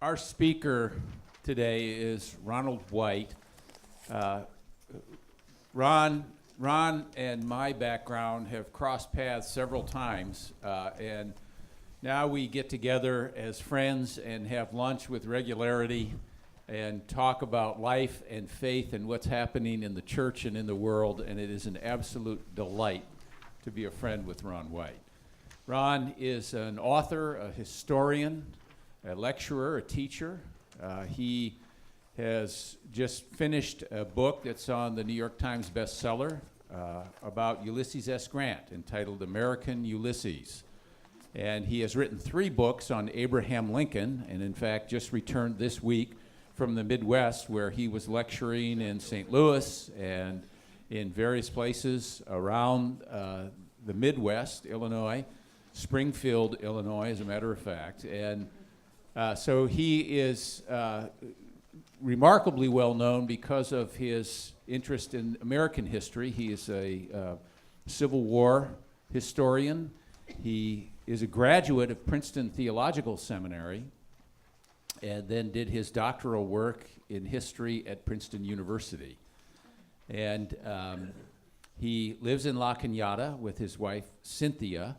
Our speaker today is Ronald White. Ron and my background have crossed paths several times, and now we get together as friends and have lunch with regularity and talk about life and faith and what's happening in the church and in the world, and it is an absolute delight to be a friend with Ron White. Ron is an author, a historian, a lecturer, a teacher. He has just finished a book that's on the New York Times bestseller about Ulysses S. Grant, entitled American Ulysses. And he has written 3 books on Abraham Lincoln, and in fact just returned this week from the Midwest, where he was lecturing in St. Louis and in various places around the Midwest, Illinois, Springfield, Illinois, as a matter of fact. And so he is remarkably well known because of his interest in American history. He is a Civil War historian. He is a graduate of Princeton Theological Seminary and then did his doctoral work in history at Princeton University. And he lives in La Cañada with his wife, Cynthia.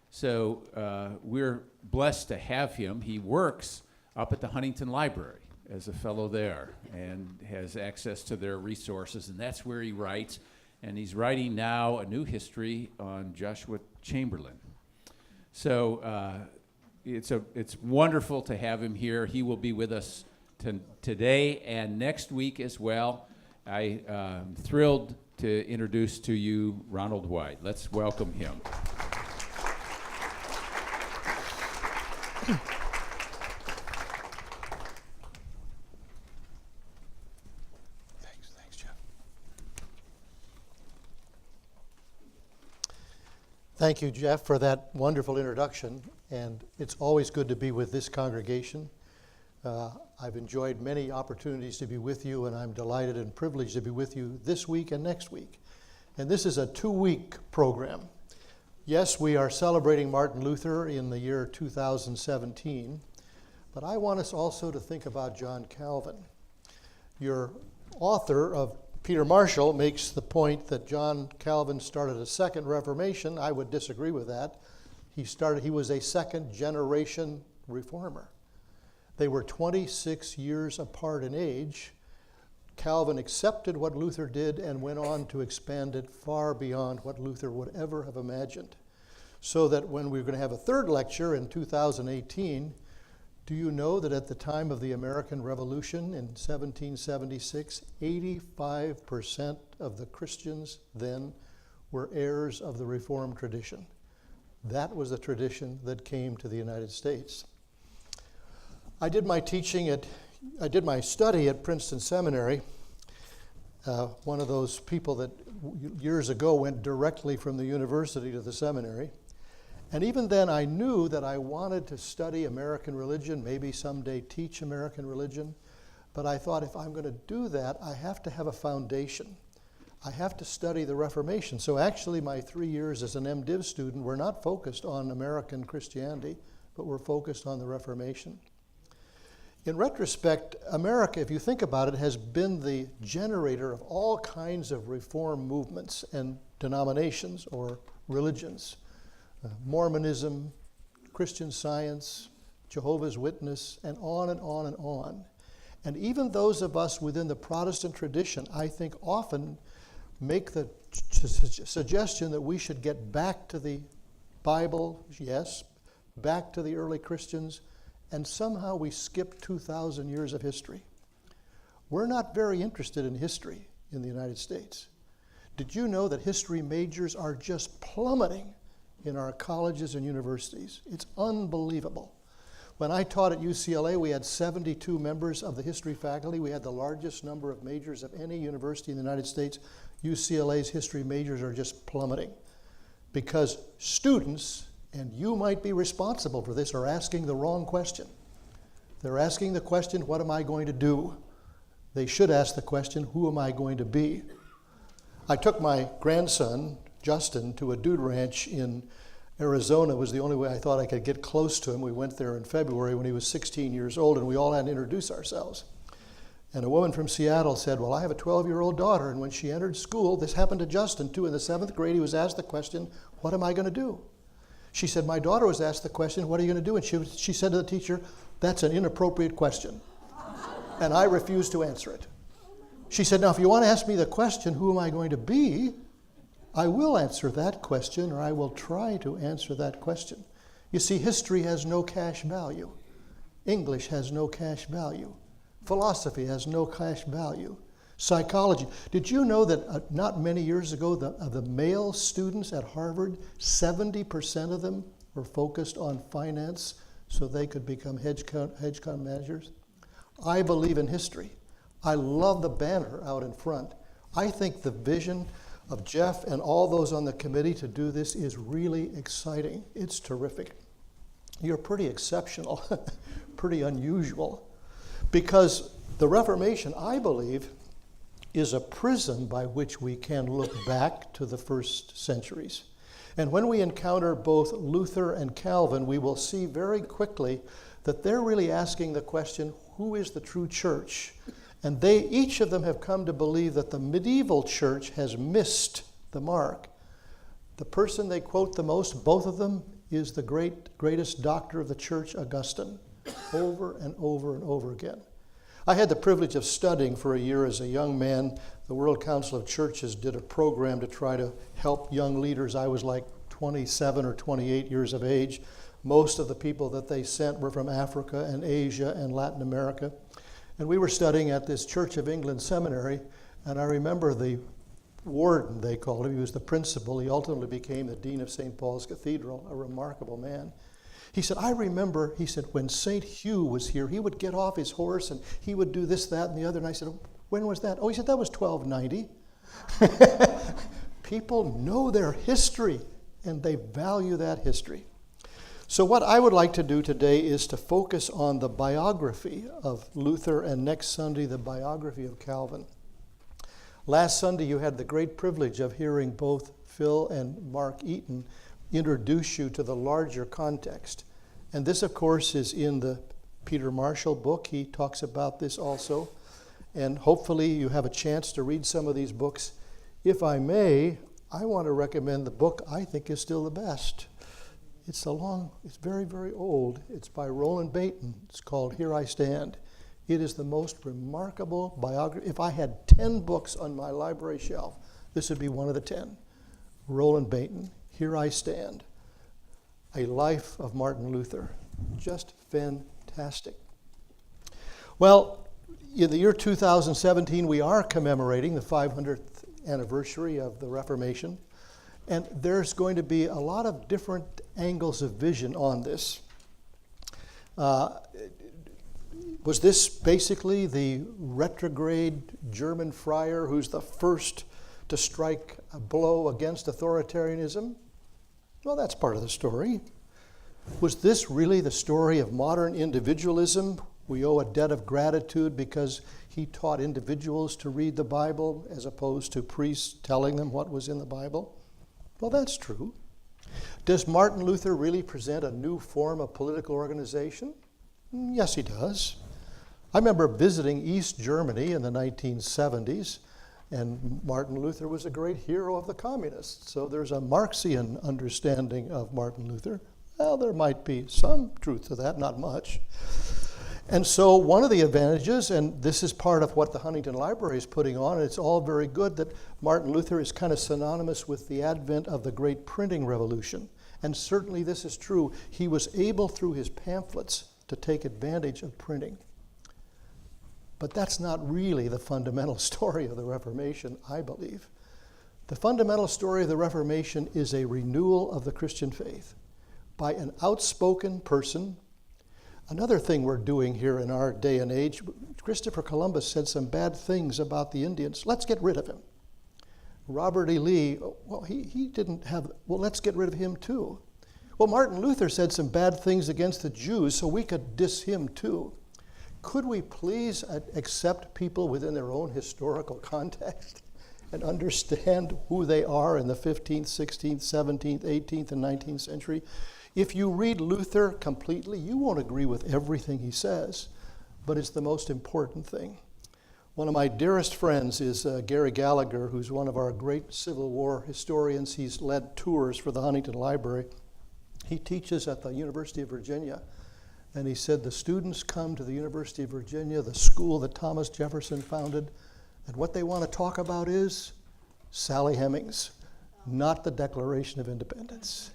So we're blessed to have him. He works up at the Huntington Library as a fellow there and has access to their resources, and that's where he writes. And he's writing now a new history on Joshua Chamberlain. So it's wonderful to have him here. He will be with us today and next week as well. I'm thrilled to introduce to you Ronald White. Let's welcome him. Thanks, Jeff. Thank you, Jeff, for that wonderful introduction. And it's always good to be with this congregation. I've enjoyed many opportunities to be with you, and I'm delighted and privileged to be with you this week and next week. And this is a 2-week program. Yes, we are celebrating Martin Luther in the year 2017, but I want us also to think about John Calvin. Your author of Peter Marshall makes the point that John Calvin started a second Reformation. I would disagree with that. He was a second-generation reformer. They were 26 years apart in age. Calvin accepted what Luther did and went on to expand it far beyond what Luther would ever have imagined. So that when we're going to have a third lecture in 2018, do you know that at the time of the American Revolution in 1776, 85% of the Christians then were heirs of the Reformed tradition? That was the tradition that came to the United States. I did my study at Princeton Seminary. One of those people that years ago went directly from the university to the seminary. And even then I knew that I wanted to study American religion, maybe someday teach American religion. But I thought if I'm going to do that, I have to have a foundation. I have to study the Reformation. So actually my 3 years as an MDiv student were not focused on American Christianity, but were focused on the Reformation. In retrospect, America, if you think about it, has been the generator of all kinds of reform movements and denominations or religions. Mormonism, Christian Science, Jehovah's Witness, and on and on and on. And even those of us within the Protestant tradition, I think, often make the suggestion that we should get back to the Bible, yes, back to the early Christians, and somehow we skip 2,000 years of history. We're not very interested in history in the United States. Did you know that history majors are just plummeting in our colleges and universities? It's unbelievable. When I taught at UCLA, we had 72 members of the history faculty. We had the largest number of majors of any university in the United States. UCLA's history majors are just plummeting because students, and you might be responsible for this, are asking the wrong question. They're asking the question, what am I going to do? They should ask the question, who am I going to be? I took my grandson, Justin, to a dude ranch in Arizona was the only way I thought I could get close to him. We went there in February when he was 16 years old, and we all had to introduce ourselves. And a woman from Seattle said, well, I have a 12-year-old daughter, and when she entered school, this happened to Justin too. In the 7th grade, he was asked the question, what am I going to do? She said, my daughter was asked the question, what are you going to do? And she said to the teacher, that's an inappropriate question. And I refused to answer it. She said, now, if you want to ask me the question, who am I going to be? I will answer that question, or I will try to answer that question. You see, history has no cash value. English has no cash value. Philosophy has no cash value. Psychology. Did you know that not many years ago, the male students at Harvard, 70% of them were focused on finance so they could become hedge fund managers? I believe in history. I love the banner out in front. I think the vision of Jeff and all those on the committee to do this is really exciting. It's terrific. You're pretty exceptional, pretty unusual, because the Reformation, I believe, is a prism by which we can look back to the first centuries. And when we encounter both Luther and Calvin, we will see very quickly that they're really asking the question, who is the true church? And each of them have come to believe that the medieval church has missed the mark. The person they quote the most, both of them, is the greatest doctor of the church, Augustine, over and over and over again. I had the privilege of studying for a year as a young man. The World Council of Churches did a program to try to help young leaders. I was like 27 or 28 years of age. Most of the people that they sent were from Africa and Asia and Latin America. And we were studying at this Church of England seminary, and I remember the warden, they called him. He was the principal. He ultimately became the dean of St. Paul's Cathedral, a remarkable man. He said, I remember, he said, when St. Hugh was here, he would get off his horse and he would do this, that, and the other. And I said, when was that? Oh, he said, that was 1290. People know their history, and they value that history. So what I would like to do today is to focus on the biography of Luther, and next Sunday, the biography of Calvin. Last Sunday, you had the great privilege of hearing both Phil and Mark Eaton introduce you to the larger context. And this, of course, is in the Peter Marshall book. He talks about this also. And hopefully you have a chance to read some of these books. If I may, I want to recommend the book I think is still the best. It's very, very old. It's by Roland Bainton. It's called Here I Stand. It is the most remarkable biography. If I had 10 books on my library shelf, this would be one of the 10. Roland Bainton, Here I Stand. A Life of Martin Luther. Just fantastic. Well, in the year 2017, we are commemorating the 500th anniversary of the Reformation. And there's going to be a lot of different angles of vision on this. Was this basically the retrograde German friar who's the first to strike a blow against authoritarianism? Well, that's part of the story. Was this really the story of modern individualism? We owe a debt of gratitude because he taught individuals to read the Bible as opposed to priests telling them what was in the Bible. Well, that's true. Does Martin Luther really present a new form of political organization? Yes, he does. I remember visiting East Germany in the 1970s, and Martin Luther was a great hero of the communists. So there's a Marxian understanding of Martin Luther. Well, there might be some truth to that, not much. And so one of the advantages, and this is part of what the Huntington Library is putting on, and it's all very good, that Martin Luther is kind of synonymous with the advent of the great printing revolution. And certainly this is true. He was able, through his pamphlets, to take advantage of printing. But that's not really the fundamental story of the Reformation, I believe. The fundamental story of the Reformation is a renewal of the Christian faith by an outspoken person. Another thing we're doing here in our day and age, Christopher Columbus said some bad things about the Indians. Let's get rid of him. Robert E. Lee, well, he didn't have, well, let's get rid of him too. Well, Martin Luther said some bad things against the Jews, so we could diss him too. Could we please accept people within their own historical context and understand who they are in the 15th, 16th, 17th, 18th, and 19th century. If you read Luther completely, you won't agree with everything he says, but it's the most important thing. One of my dearest friends is Gary Gallagher, who's one of our great Civil War historians. He's led tours for the Huntington Library. He teaches at the University of Virginia, and he said the students come to the University of Virginia, the school that Thomas Jefferson founded, and what they want to talk about is Sally Hemings, not the Declaration of Independence.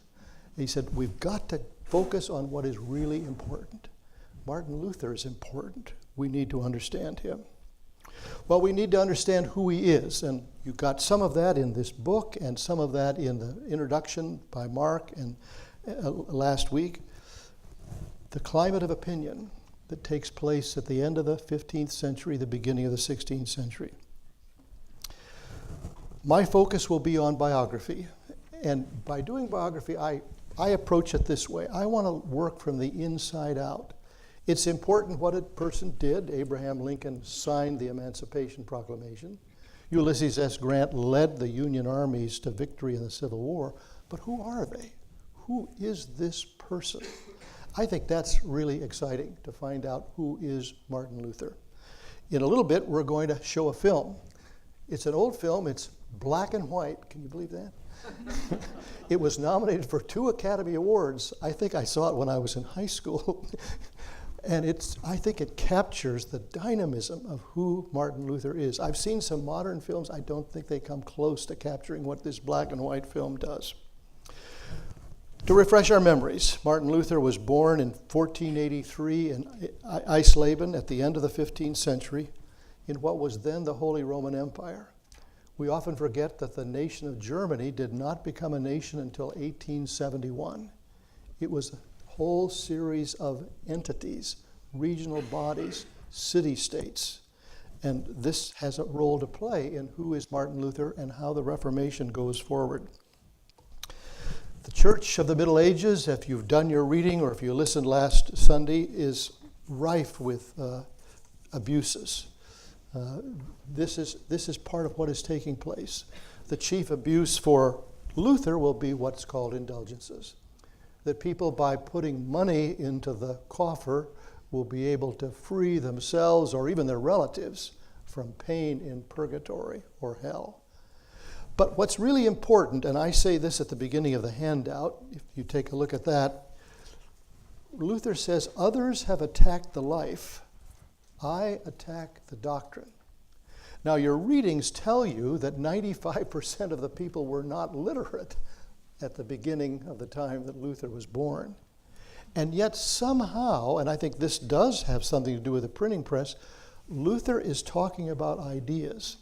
He said, we've got to focus on what is really important. Martin Luther is important. We need to understand him. Well, we need to understand who he is, and you got some of that in this book and some of that in the introduction by Mark and last week. The climate of opinion that takes place at the end of the 15th century, the beginning of the 16th century. My focus will be on biography, and by doing biography, I approach it this way. I want to work from the inside out. It's important what a person did. Abraham Lincoln signed the Emancipation Proclamation. Ulysses S. Grant led the Union armies to victory in the Civil War. But who are they? Who is this person? I think that's really exciting to find out who is Martin Luther. In a little bit, we're going to show a film. It's an old film. It's black and white. Can you believe that? It was nominated for 2 Academy Awards. I think I saw it when I was in high school. And I think it captures the dynamism of who Martin Luther is. I've seen some modern films. I don't think they come close to capturing what this black and white film does. To refresh our memories, Martin Luther was born in 1483 in Eisleben at the end of the 15th century in what was then the Holy Roman Empire. We often forget that the nation of Germany did not become a nation until 1871. It was a whole series of entities, regional bodies, city-states. And this has a role to play in who is Martin Luther and how the Reformation goes forward. The Church of the Middle Ages, if you've done your reading or if you listened last Sunday, is rife with abuses. This is part of what is taking place. The chief abuse for Luther will be what's called indulgences. That people, by putting money into the coffer, will be able to free themselves or even their relatives from pain in purgatory or hell. But what's really important, and I say this at the beginning of the handout, if you take a look at that, Luther says, others have attacked the life, I attack the doctrine. Now, your readings tell you that 95% of the people were not literate at the beginning of the time that Luther was born. And yet somehow, and I think this does have something to do with the printing press, Luther is talking about ideas.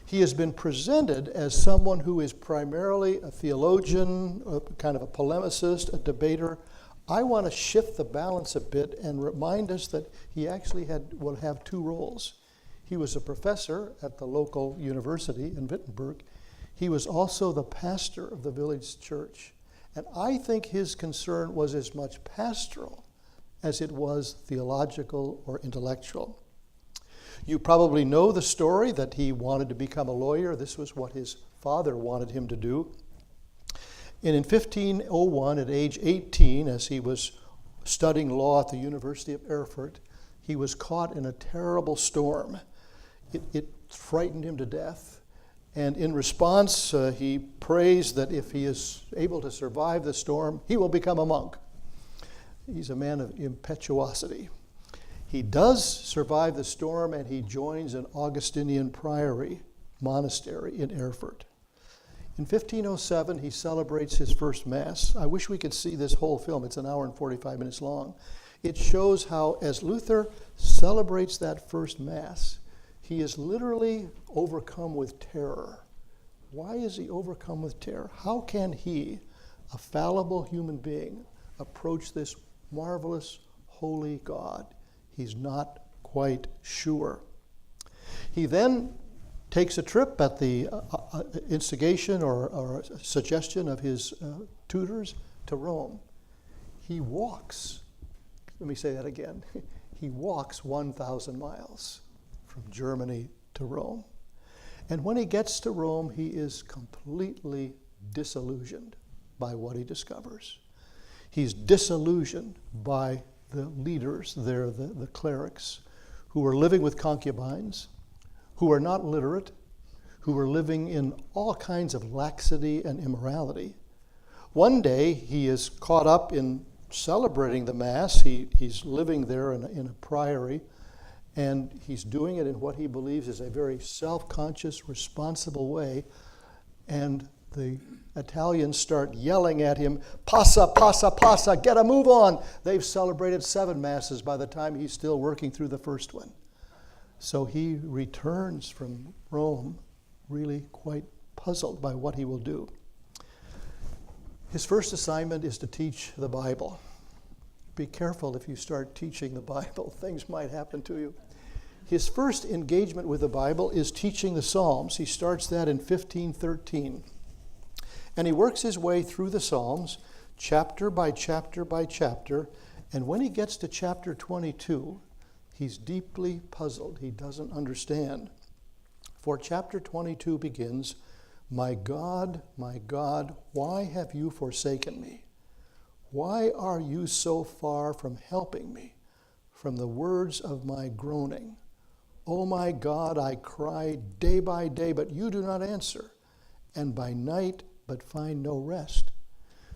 He has been presented as someone who is primarily a theologian, kind of a polemicist, a debater. I want to shift the balance a bit and remind us that he actually will have 2 roles. He was a professor at the local university in Wittenberg. He was also the pastor of the village church. And I think his concern was as much pastoral as it was theological or intellectual. You probably know the story that he wanted to become a lawyer. This was what his father wanted him to do. And in 1501, at age 18, as he was studying law at the University of Erfurt, he was caught in a terrible storm. It frightened him to death. And in response, he prays that if he is able to survive the storm, he will become a monk. He's a man of impetuosity. He does survive the storm, and he joins an Augustinian priory monastery in Erfurt. In 1507, he celebrates his first Mass. I wish we could see this whole film. It's 1 hour and 45 minutes long. It shows how, as Luther celebrates that first Mass, he is literally overcome with terror. Why is he overcome with terror? How can he, a fallible human being, approach this marvelous, holy God? He's not quite sure. He then takes a trip at the instigation or suggestion of his tutors to Rome. He walks, let me say that again, he walks 1,000 miles from Germany to Rome. And when he gets to Rome, he is completely disillusioned by what he discovers. He's disillusioned by the leaders there, the clerics, who are living with concubines, who are not literate, who are living in all kinds of laxity and immorality. One day, he is caught up in celebrating the Mass. He's living there in a priory, and he's doing it in what he believes is a very self-conscious, responsible way. And the Italians start yelling at him, "Passa, passa, passa, get a move on." They've celebrated 7 Masses by the time he's still working through the first one. So he returns from Rome really quite puzzled by what he will do. His first assignment is to teach the Bible. Be careful if you start teaching the Bible. Things might happen to you. His first engagement with the Bible is teaching the Psalms. He starts that in 1513. And he works his way through the Psalms, chapter by chapter by chapter. And when he gets to chapter 22, he's deeply puzzled. He doesn't understand. For chapter 22 begins, my God, why have you forsaken me? Why are you so far from helping me, from the words of my groaning? O my God, I cry day by day, but you do not answer, and by night, but find no rest.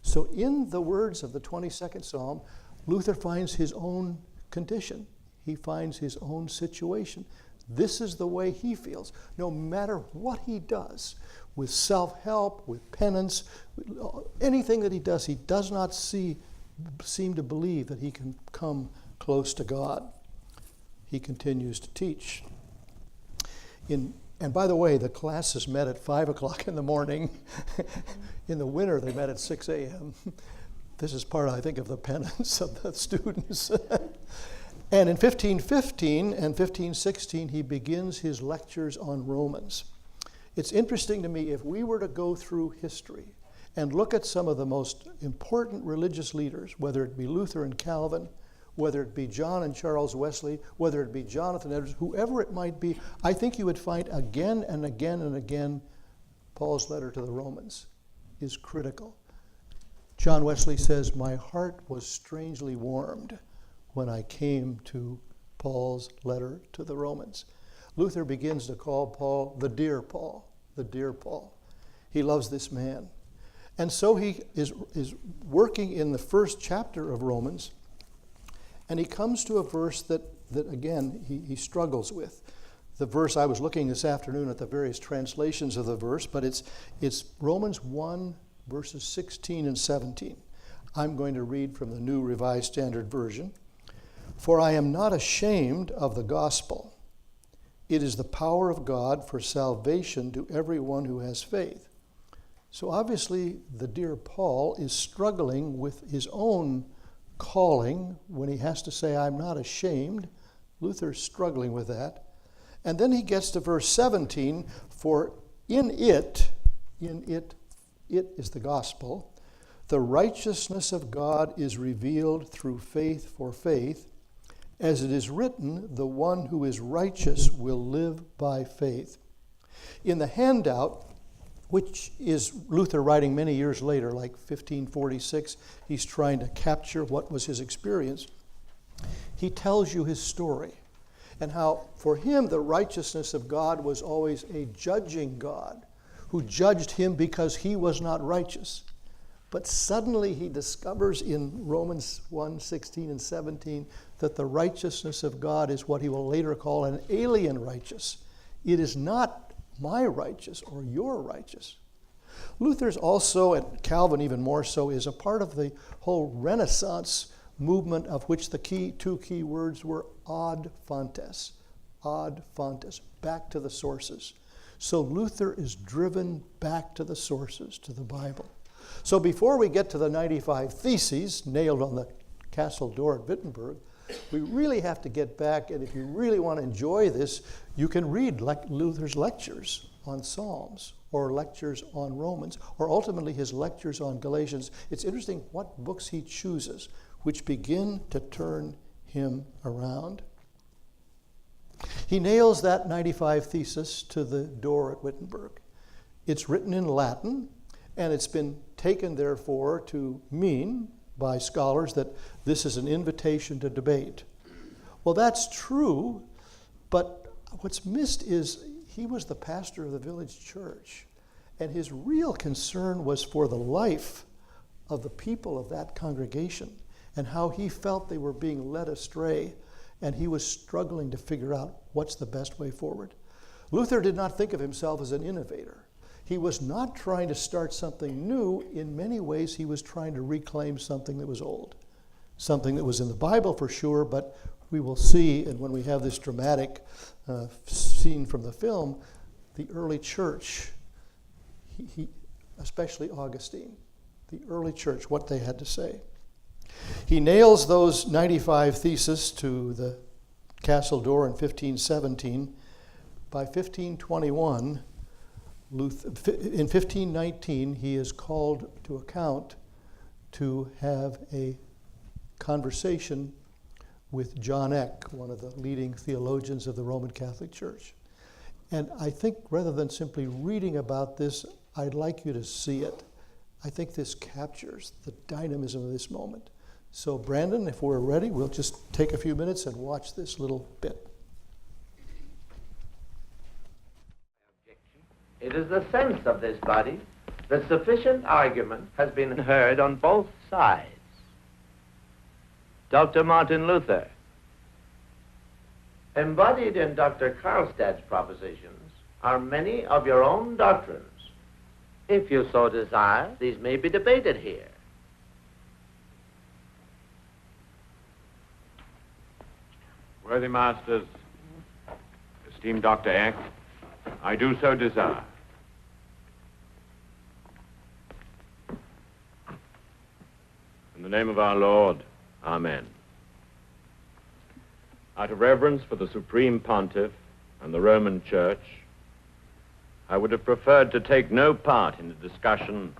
So in the words of the 22nd Psalm, Luther finds his own condition. He finds his own situation. This is the way he feels. No matter what he does, with self-help, with penance, anything that he does not seem to believe that he can come close to God. He continues to teach. And by the way, the classes met at 5 o'clock in the morning. In the winter, they met at 6 a.m. This is part, I think, of the penance of the students. And in 1515 and 1516, he begins his lectures on Romans. It's interesting to me, if we were to go through history and look at some of the most important religious leaders, whether it be Luther and Calvin, whether it be John and Charles Wesley, whether it be Jonathan Edwards, whoever it might be, I think you would find again and again and again, Paul's letter to the Romans is critical. John Wesley says, my heart was strangely warmed when I came to Paul's letter to the Romans. Luther begins to call Paul the dear Paul, the dear Paul. He loves this man. And so he is working in the first chapter of Romans, and he comes to a verse that again, he struggles with. The verse, I was looking this afternoon at the various translations of the verse, but it's Romans 1, verses 16 and 17. I'm going to read from the New Revised Standard Version. For I am not ashamed of the gospel. It is the power of God for salvation to everyone who has faith. So obviously, the dear Paul is struggling with his own calling when he has to say, I'm not ashamed. Luther's struggling with that. And then he gets to verse 17, for in it is the gospel, the righteousness of God is revealed through faith for faith. As it is written, the one who is righteous will live by faith. In the handout, which is Luther writing many years later, like 1546, he's trying to capture what was his experience. He tells you his story and how for him the righteousness of God was always a judging God who judged him because he was not righteous. But suddenly he discovers in Romans 1, 16 and 17 that the righteousness of God is what he will later call an alien righteous. It is not my righteous or your righteous. Luther's also, and Calvin even more so, is a part of the whole Renaissance movement of which the two key words were ad fontes, back to the sources. So Luther is driven back to the sources, to the Bible. So before we get to the 95 Theses nailed on the castle door at Wittenberg, we really have to get back, and if you really want to enjoy this, you can read Luther's lectures on Psalms or lectures on Romans, or ultimately his lectures on Galatians. It's interesting what books he chooses, which begin to turn him around. He nails that 95 thesis to the door at Wittenberg. It's written in Latin, and it's been taken, therefore, to mean by scholars that this is an invitation to debate. Well, that's true, but what's missed is he was the pastor of the village church, and his real concern was for the life of the people of that congregation and how he felt they were being led astray, and he was struggling to figure out what's the best way forward. Luther did not think of himself as an innovator. He was not trying to start something new. In many ways, he was trying to reclaim something that was old, something that was in the Bible for sure, but we will see, and when we have this dramatic scene from the film, the early church, especially Augustine, the early church, what they had to say. He nails those 95 theses to the castle door in 1517. By 1521, in 1519, he is called to account to have a conversation with John Eck, one of the leading theologians of the Roman Catholic Church. And I think rather than simply reading about this, I'd like you to see it. I think this captures the dynamism of this moment. So Brandon, if we're ready, we'll just take a few minutes and watch this little bit. It is the sense of this body that sufficient argument has been heard on both sides. Dr. Martin Luther, embodied in Dr. Karlstadt's propositions are many of your own doctrines. If you so desire, these may be debated here. Worthy masters, esteemed Dr. Eck, I do so desire. In the name of our Lord, Amen. Out of reverence for the Supreme Pontiff and the Roman Church, I would have preferred to take no part in a discussion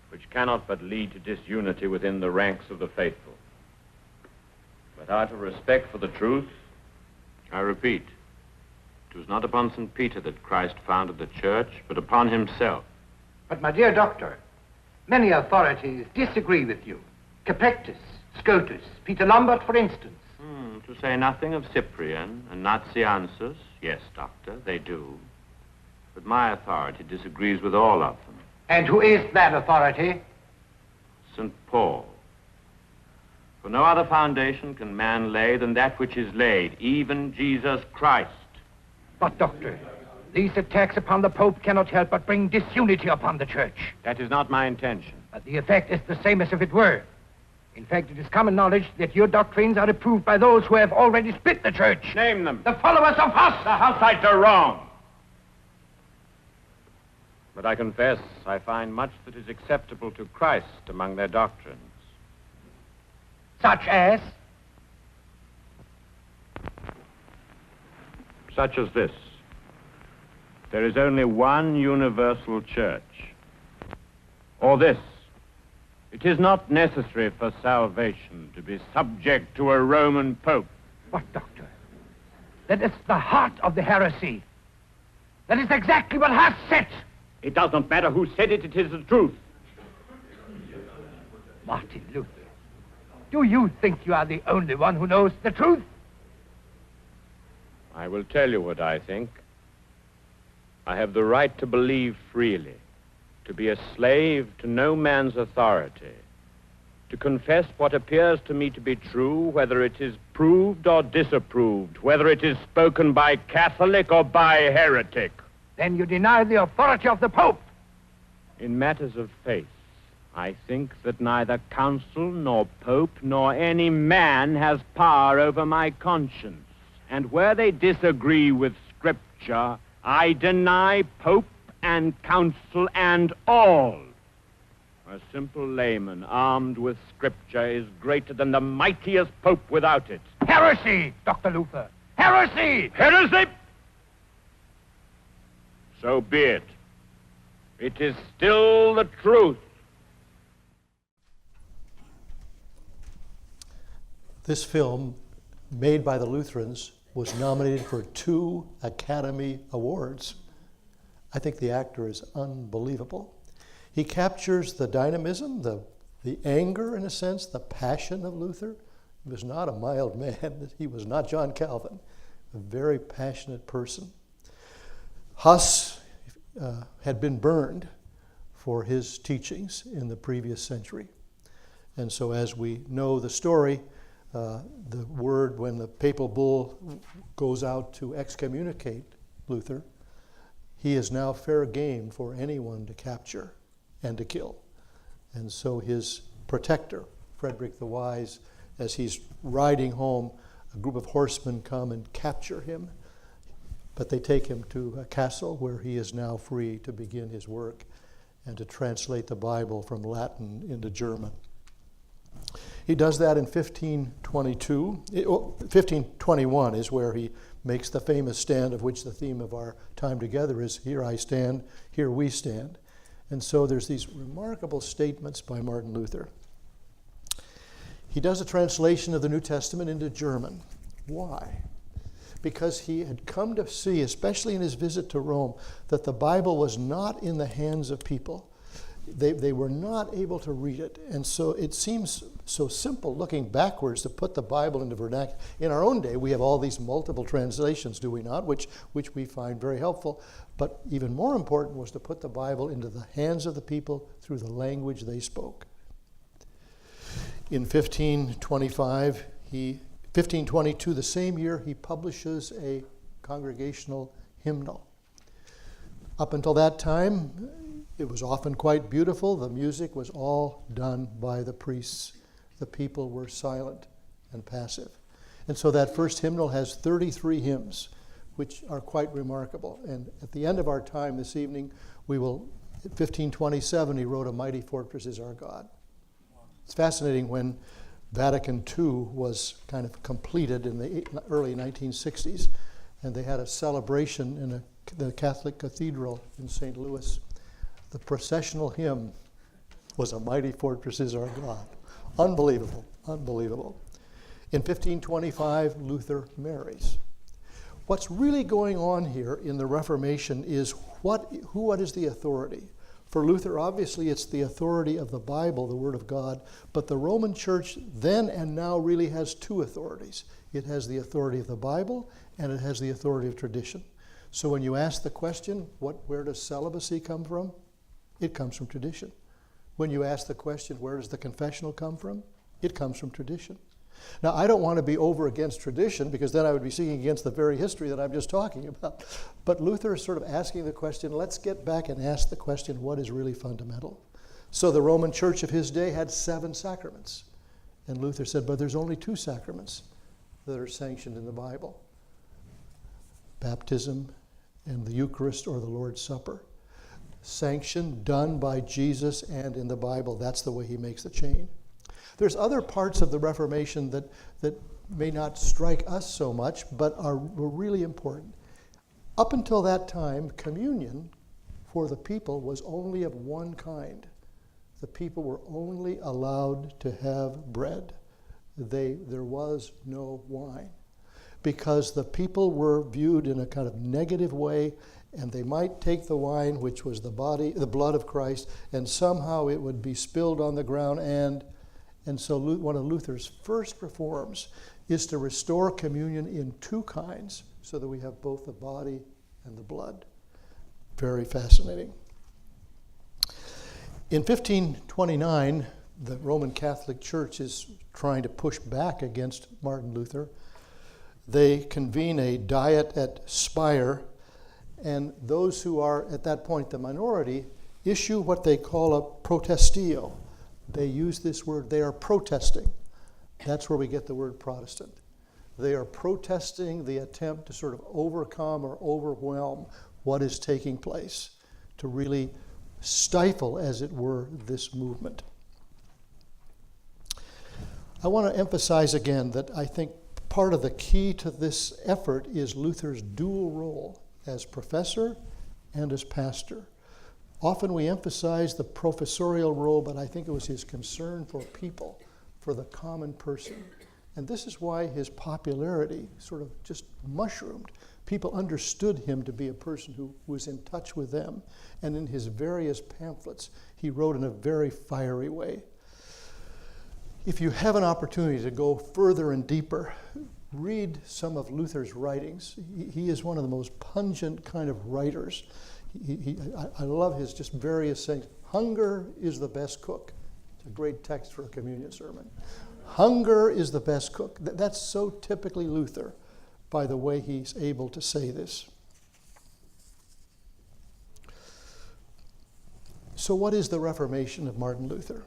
which cannot but lead to disunity within the ranks of the faithful. But out of respect for the truth, I repeat, it was not upon St. Peter that Christ founded the church, but upon himself. But, my dear doctor, many authorities disagree with you. Capectus, Scotus, Peter Lombard, for instance. To say nothing of Cyprian and Nazianzus, yes, doctor, they do. But my authority disagrees with all of them. And who is that authority? St. Paul. For no other foundation can man lay than that which is laid, even Jesus Christ. But, doctor, these attacks upon the Pope cannot help but bring disunity upon the Church. That is not my intention. But the effect is the same as if it were. In fact, it is common knowledge that your doctrines are approved by those who have already split the Church. Name them. The followers of Huss. The Hussites are wrong. But I confess I find much that is acceptable to Christ among their doctrines. Such as? Such as this. There is only one universal church. Or this. It is not necessary for salvation to be subject to a Roman Pope. What, doctor? That is the heart of the heresy. That is exactly what Huss said. It does not matter who said it, it is the truth. Martin Luther, do you think you are the only one who knows the truth? I will tell you what I think. I have the right to believe freely, to be a slave to no man's authority, to confess what appears to me to be true, whether it is proved or disapproved, whether it is spoken by Catholic or by heretic. Then you deny the authority of the Pope. In matters of faith, I think that neither council nor pope nor any man has power over my conscience. And where they disagree with Scripture, I deny pope and council and all. A simple layman armed with Scripture is greater than the mightiest pope without it. Heresy, Dr. Luther. Heresy! Heresy! So be it. It is still the truth. This film, made by the Lutherans, was nominated for 2 Academy Awards. I think the actor is unbelievable. He captures the dynamism, the anger, in a sense, the passion of Luther. He was not a mild man. He was not John Calvin, a very passionate person. Huss had been burned for his teachings in the previous century. And so as we know the story, the word when the papal bull goes out to excommunicate Luther, he is now fair game for anyone to capture and to kill. And so his protector, Frederick the Wise, as he's riding home, a group of horsemen come and capture him. But they take him to a castle where he is now free to begin his work and to translate the Bible from Latin into German. He does that in 1521 is where he makes the famous stand, of which the theme of our time together is, "Here I stand, here we stand." And so there's these remarkable statements by Martin Luther. He does a translation of the New Testament into German. Why? Because he had come to see, especially in his visit to Rome, that the Bible was not in the hands of people. They were not able to read it. And so it seems so simple looking backwards to put the Bible into vernacular. In our own day, we have all these multiple translations, do we not? Which we find very helpful. But even more important was to put the Bible into the hands of the people through the language they spoke. In 1522, the same year, he publishes a congregational hymnal. Up until that time, it was often quite beautiful. The music was all done by the priests. The people were silent and passive. And so that first hymnal has 33 hymns, which are quite remarkable. And at the end of our time this evening, we will, at 1527, he wrote, "A Mighty Fortress is Our God." It's fascinating when Vatican II was kind of completed in the early 1960s, and they had a celebration in the Catholic Cathedral in St. Louis. The processional hymn was "A Mighty Fortress is Our God." Unbelievable, unbelievable. In 1525, Luther marries. What's really going on here in the Reformation is what is the authority? For Luther, obviously, it's the authority of the Bible, the Word of God, but the Roman Church then and now really has 2 authorities. It has the authority of the Bible, and it has the authority of tradition. So when you ask the question, where does celibacy come from? It comes from tradition. When you ask the question, where does the confessional come from? It comes from tradition. Now, I don't want to be over against tradition, because then I would be speaking against the very history that I'm just talking about. But Luther is sort of asking the question, let's get back and ask the question, what is really fundamental? So the Roman Church of his day had 7 sacraments. And Luther said, but there's only 2 sacraments that are sanctioned in the Bible: baptism and the Eucharist, or the Lord's Supper. Sanctioned, done by Jesus and in the Bible. That's the way he makes the chain. There's other parts of the Reformation that may not strike us so much, but were really important. Up until that time, communion for the people was only of one kind. The people were only allowed to have bread. There was no wine, because the people were viewed in a kind of negative way, and they might take the wine, which was the blood of Christ, and somehow it would be spilled on the ground. And so one of Luther's first reforms is to restore communion in 2 kinds, so that we have both the body and the blood. Very fascinating. In 1529, the Roman Catholic Church is trying to push back against Martin Luther. They convene a diet at Speyer, and those who are at that point the minority issue what they call a protestio. They use this word, they are protesting. That's where we get the word Protestant. They are protesting the attempt to sort of overcome or overwhelm what is taking place, to really stifle, as it were, this movement. I want to emphasize again that I think part of the key to this effort is Luther's dual role as professor and as pastor. Often we emphasize the professorial role, but I think it was his concern for people, for the common person. And this is why his popularity sort of just mushroomed. People understood him to be a person who was in touch with them. And in his various pamphlets, he wrote in a very fiery way. If you have an opportunity to go further and deeper, read some of Luther's writings. He is one of the most pungent kind of writers. I love his just various sayings. Hunger is the best cook. It's a great text for a communion sermon. Hunger is the best cook. That's so typically Luther, by the way he's able to say this. So what is the Reformation of Martin Luther?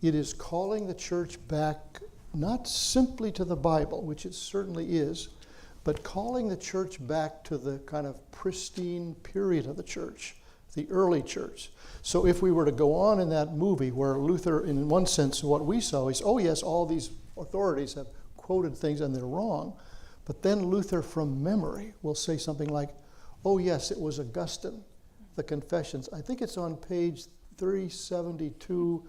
It is calling the church back not simply to the Bible, which it certainly is, but calling the church back to the kind of pristine period of the church, the early church. So if we were to go on in that movie where Luther, in one sense, what we saw is, oh yes, all these authorities have quoted things and they're wrong. But then Luther from memory will say something like, oh yes, it was Augustine, the Confessions. I think it's on page 372,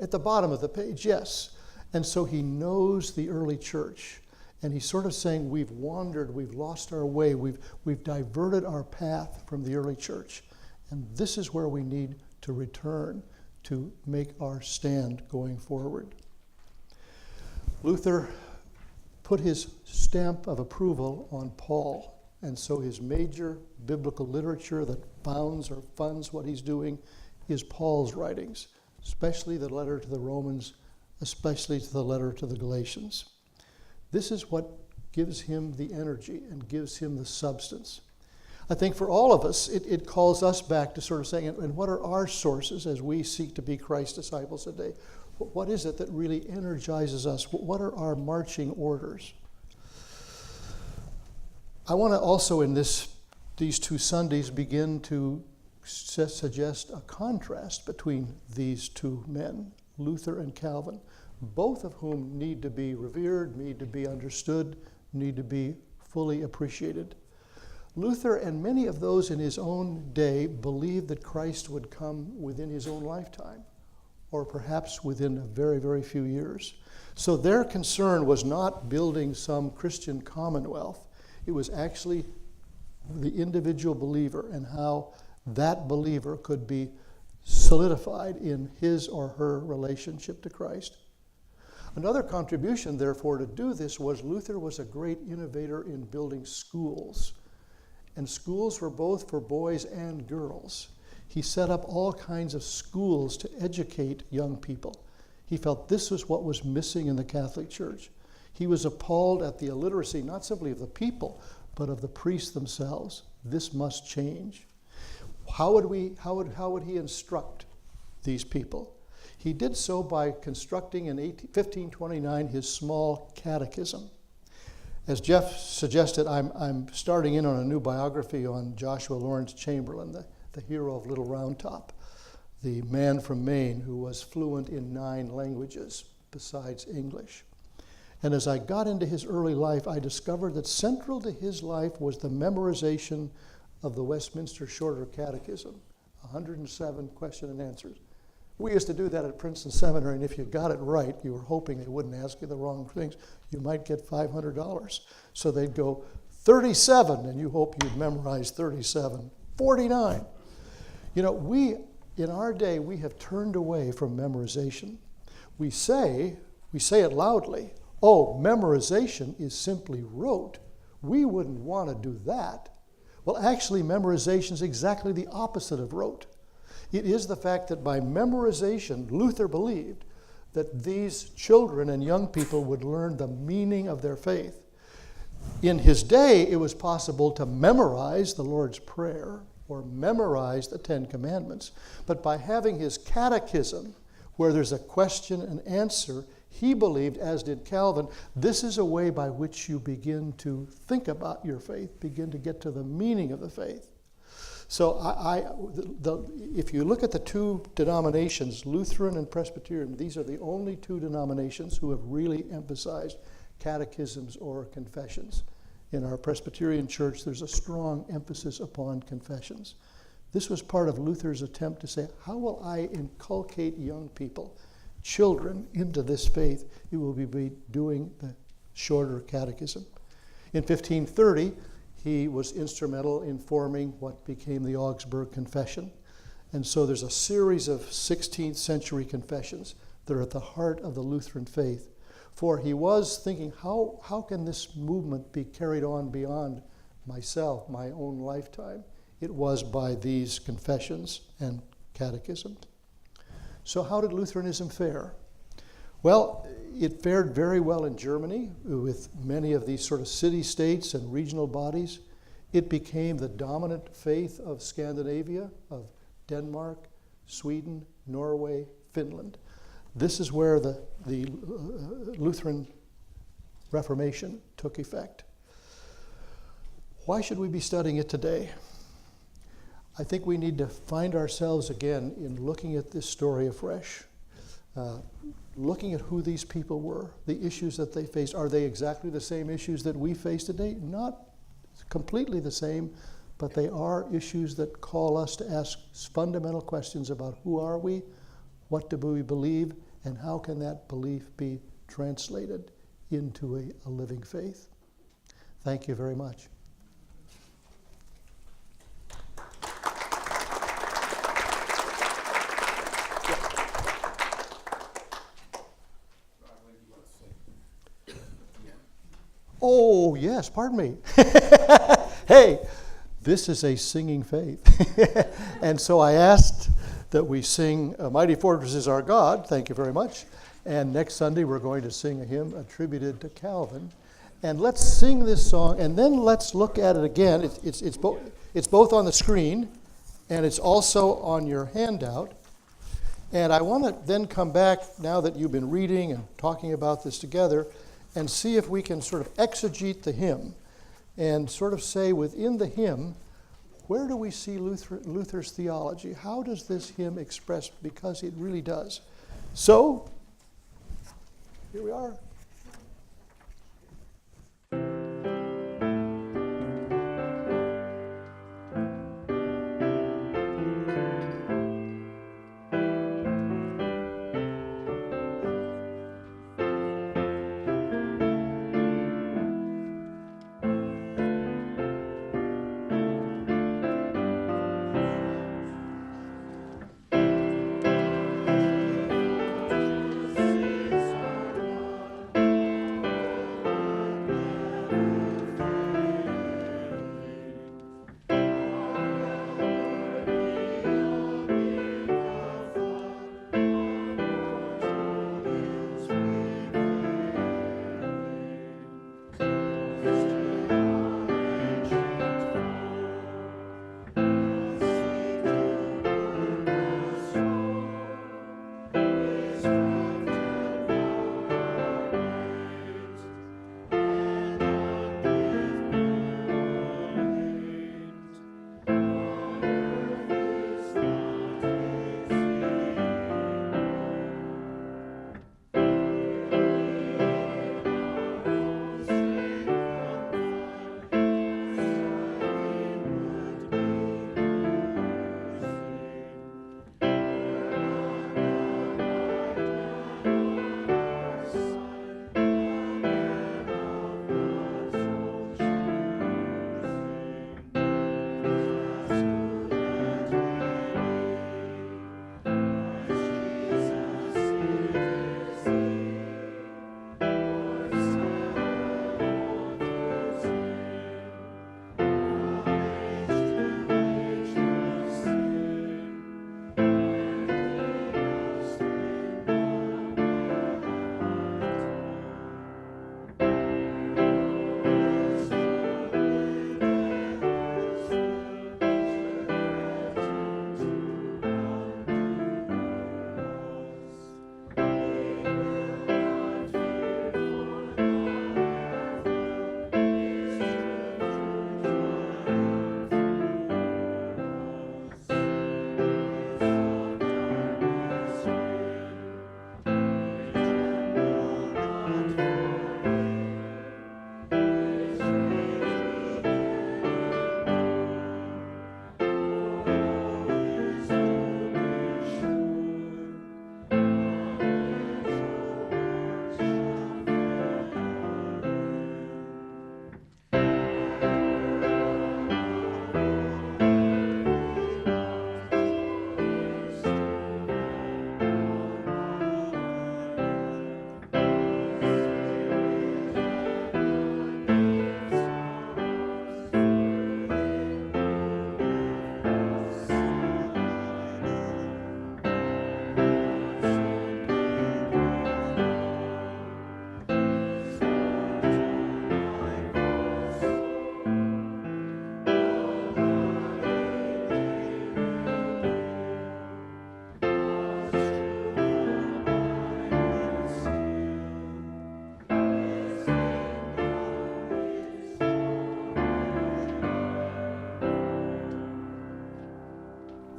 at the bottom of the page, yes. And so he knows the early church. And he's sort of saying, we've wandered, we've lost our way, we've diverted our path from the early church. And this is where we need to return to make our stand going forward. Luther put his stamp of approval on Paul. And so his major biblical literature that bounds or funds what he's doing is Paul's writings, especially the letter to the Romans, especially to the letter to the Galatians. This is what gives him the energy and gives him the substance. I think for all of us, it calls us back to sort of saying, and what are our sources as we seek to be Christ's disciples today? What is it that really energizes us? What are our marching orders? I want to also in these two Sundays begin to suggest a contrast between these two men, Luther and Calvin, both of whom need to be revered, need to be understood, need to be fully appreciated. Luther and many of those in his own day believed that Christ would come within his own lifetime, or perhaps within a very, very few years. So their concern was not building some Christian commonwealth. It was actually the individual believer and how that believer could be solidified in his or her relationship to Christ. Another contribution, therefore, to do this was Luther was a great innovator in building schools. And schools were both for boys and girls. He set up all kinds of schools to educate young people. He felt this was what was missing in the Catholic Church. He was appalled at the illiteracy, not simply of the people, but of the priests themselves. This must change. How would he instruct these people? He did so by constructing in 1529 his small catechism. As Jeff suggested, I'm starting in on a new biography on Joshua Lawrence Chamberlain, the hero of Little Round Top, the man from Maine who was fluent in 9 languages besides English. And as I got into his early life, I discovered that central to his life was the memorization of the Westminster Shorter Catechism, 107 question and answers. We used to do that at Princeton Seminary, and if you got it right, you were hoping they wouldn't ask you the wrong things. You might get $500. So they'd go 37, and you hope you'd memorize 37. 49. You know, in our day, we have turned away from memorization. We say it loudly, oh, memorization is simply rote. We wouldn't want to do that. Well, actually, memorization is exactly the opposite of rote. It is the fact that by memorization, Luther believed that these children and young people would learn the meaning of their faith. In his day, it was possible to memorize the Lord's Prayer or memorize the 10 Commandments. But by having his catechism, where there's a question and answer, he believed, as did Calvin, this is a way by which you begin to think about your faith, begin to get to the meaning of the faith. So if you look at the two denominations, Lutheran and Presbyterian, these are the only two denominations who have really emphasized catechisms or confessions. In our Presbyterian church, there's a strong emphasis upon confessions. This was part of Luther's attempt to say, how will I inculcate young people children into this faith, he will be doing the shorter catechism. In 1530, he was instrumental in forming what became the Augsburg Confession. And so there's a series of 16th century confessions that are at the heart of the Lutheran faith. For he was thinking, how can this movement be carried on beyond myself, my own lifetime? It was by these confessions and catechisms. So how did Lutheranism fare? Well, it fared very well in Germany with many of these sort of city-states and regional bodies. It became the dominant faith of Scandinavia, of Denmark, Sweden, Norway, Finland. This is where the Lutheran Reformation took effect. Why should we be studying it today? I think we need to find ourselves again in looking at this story afresh, looking at who these people were, the issues that they faced. Are they exactly the same issues that we face today? Not completely the same, but they are issues that call us to ask fundamental questions about who are we, what do we believe, and how can that belief be translated into a living faith. Thank you very much. Oh, yes, pardon me. Hey, this is a singing faith. And so I asked that we sing Mighty Fortress is Our God. Thank you very much. And next Sunday we're going to sing a hymn attributed to Calvin. And let's sing this song, and then let's look at it again. It's both on the screen, and it's also on your handout. And I want to then come back, now that you've been reading and talking about this together, and see if we can sort of exegete the hymn and sort of say within the hymn, where do we see Luther's theology? How does this hymn express? Because it really does. So, here we are.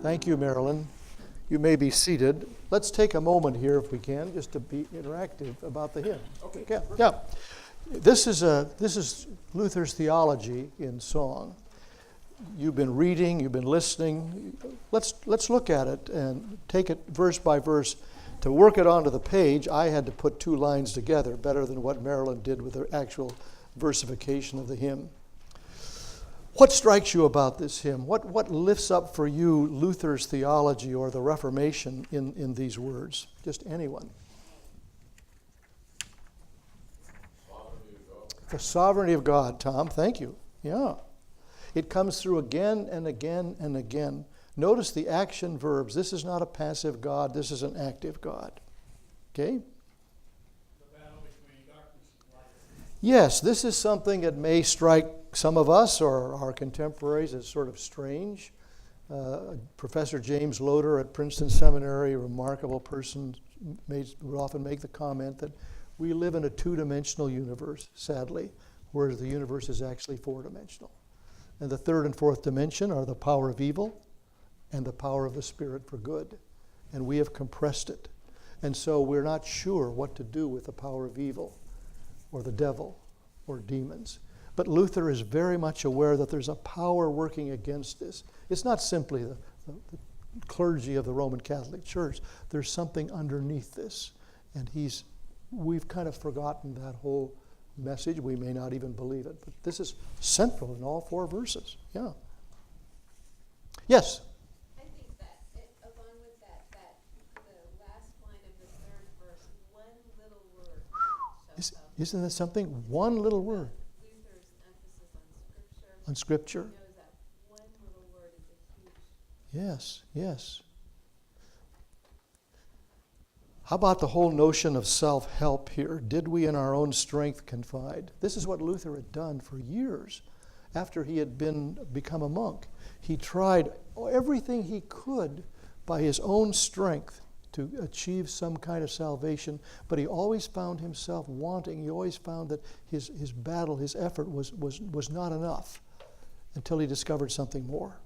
Thank you, Marilyn. You may be seated. Let's take a moment here, if we can, just to be interactive about the hymn. Okay. Yeah. This is Luther's theology in song. You've been reading, you've been listening. Let's look at it and take it verse by verse. To work it onto the page, I had to put two lines together, better than what Marilyn did with the actual versification of the hymn. What strikes you about this hymn? What lifts up for you Luther's theology or the Reformation in these words? Just anyone. The sovereignty of God, Tom. Thank you. Yeah. It comes through again and again and again. Notice the action verbs. This is not a passive God. This is an active God. Okay? The battle between darkness and light. Yes, this is something that may strike some of us or our contemporaries as sort of strange. Professor James Loder at Princeton Seminary, a remarkable person, would often make the comment that we live in a two-dimensional universe, sadly, whereas the universe is actually four-dimensional. And the third and fourth dimension are the power of evil and the power of the Spirit for good. And we have compressed it. And so we're not sure what to do with the power of evil or the devil or demons. But Luther is very much aware that there's a power working against this. It's not simply the clergy of the Roman Catholic Church. There's something underneath this. And we've kind of forgotten that whole message. We may not even believe it. But this is central in all four verses. Yeah. Yes? I think that, along with that, the last line of the third verse, one little word shows up. Isn't that something? One little word. Luther's emphasis on On Scripture. Scripture. He knows that one little word is a huge... Yes, yes. How about the whole notion of self-help here? Did we in our own strength confide? This is what Luther had done for years after he had become a monk. He tried everything he could by his own strength to achieve some kind of salvation, but he always found himself wanting. He always found that his battle, his effort was not enough until he discovered something more.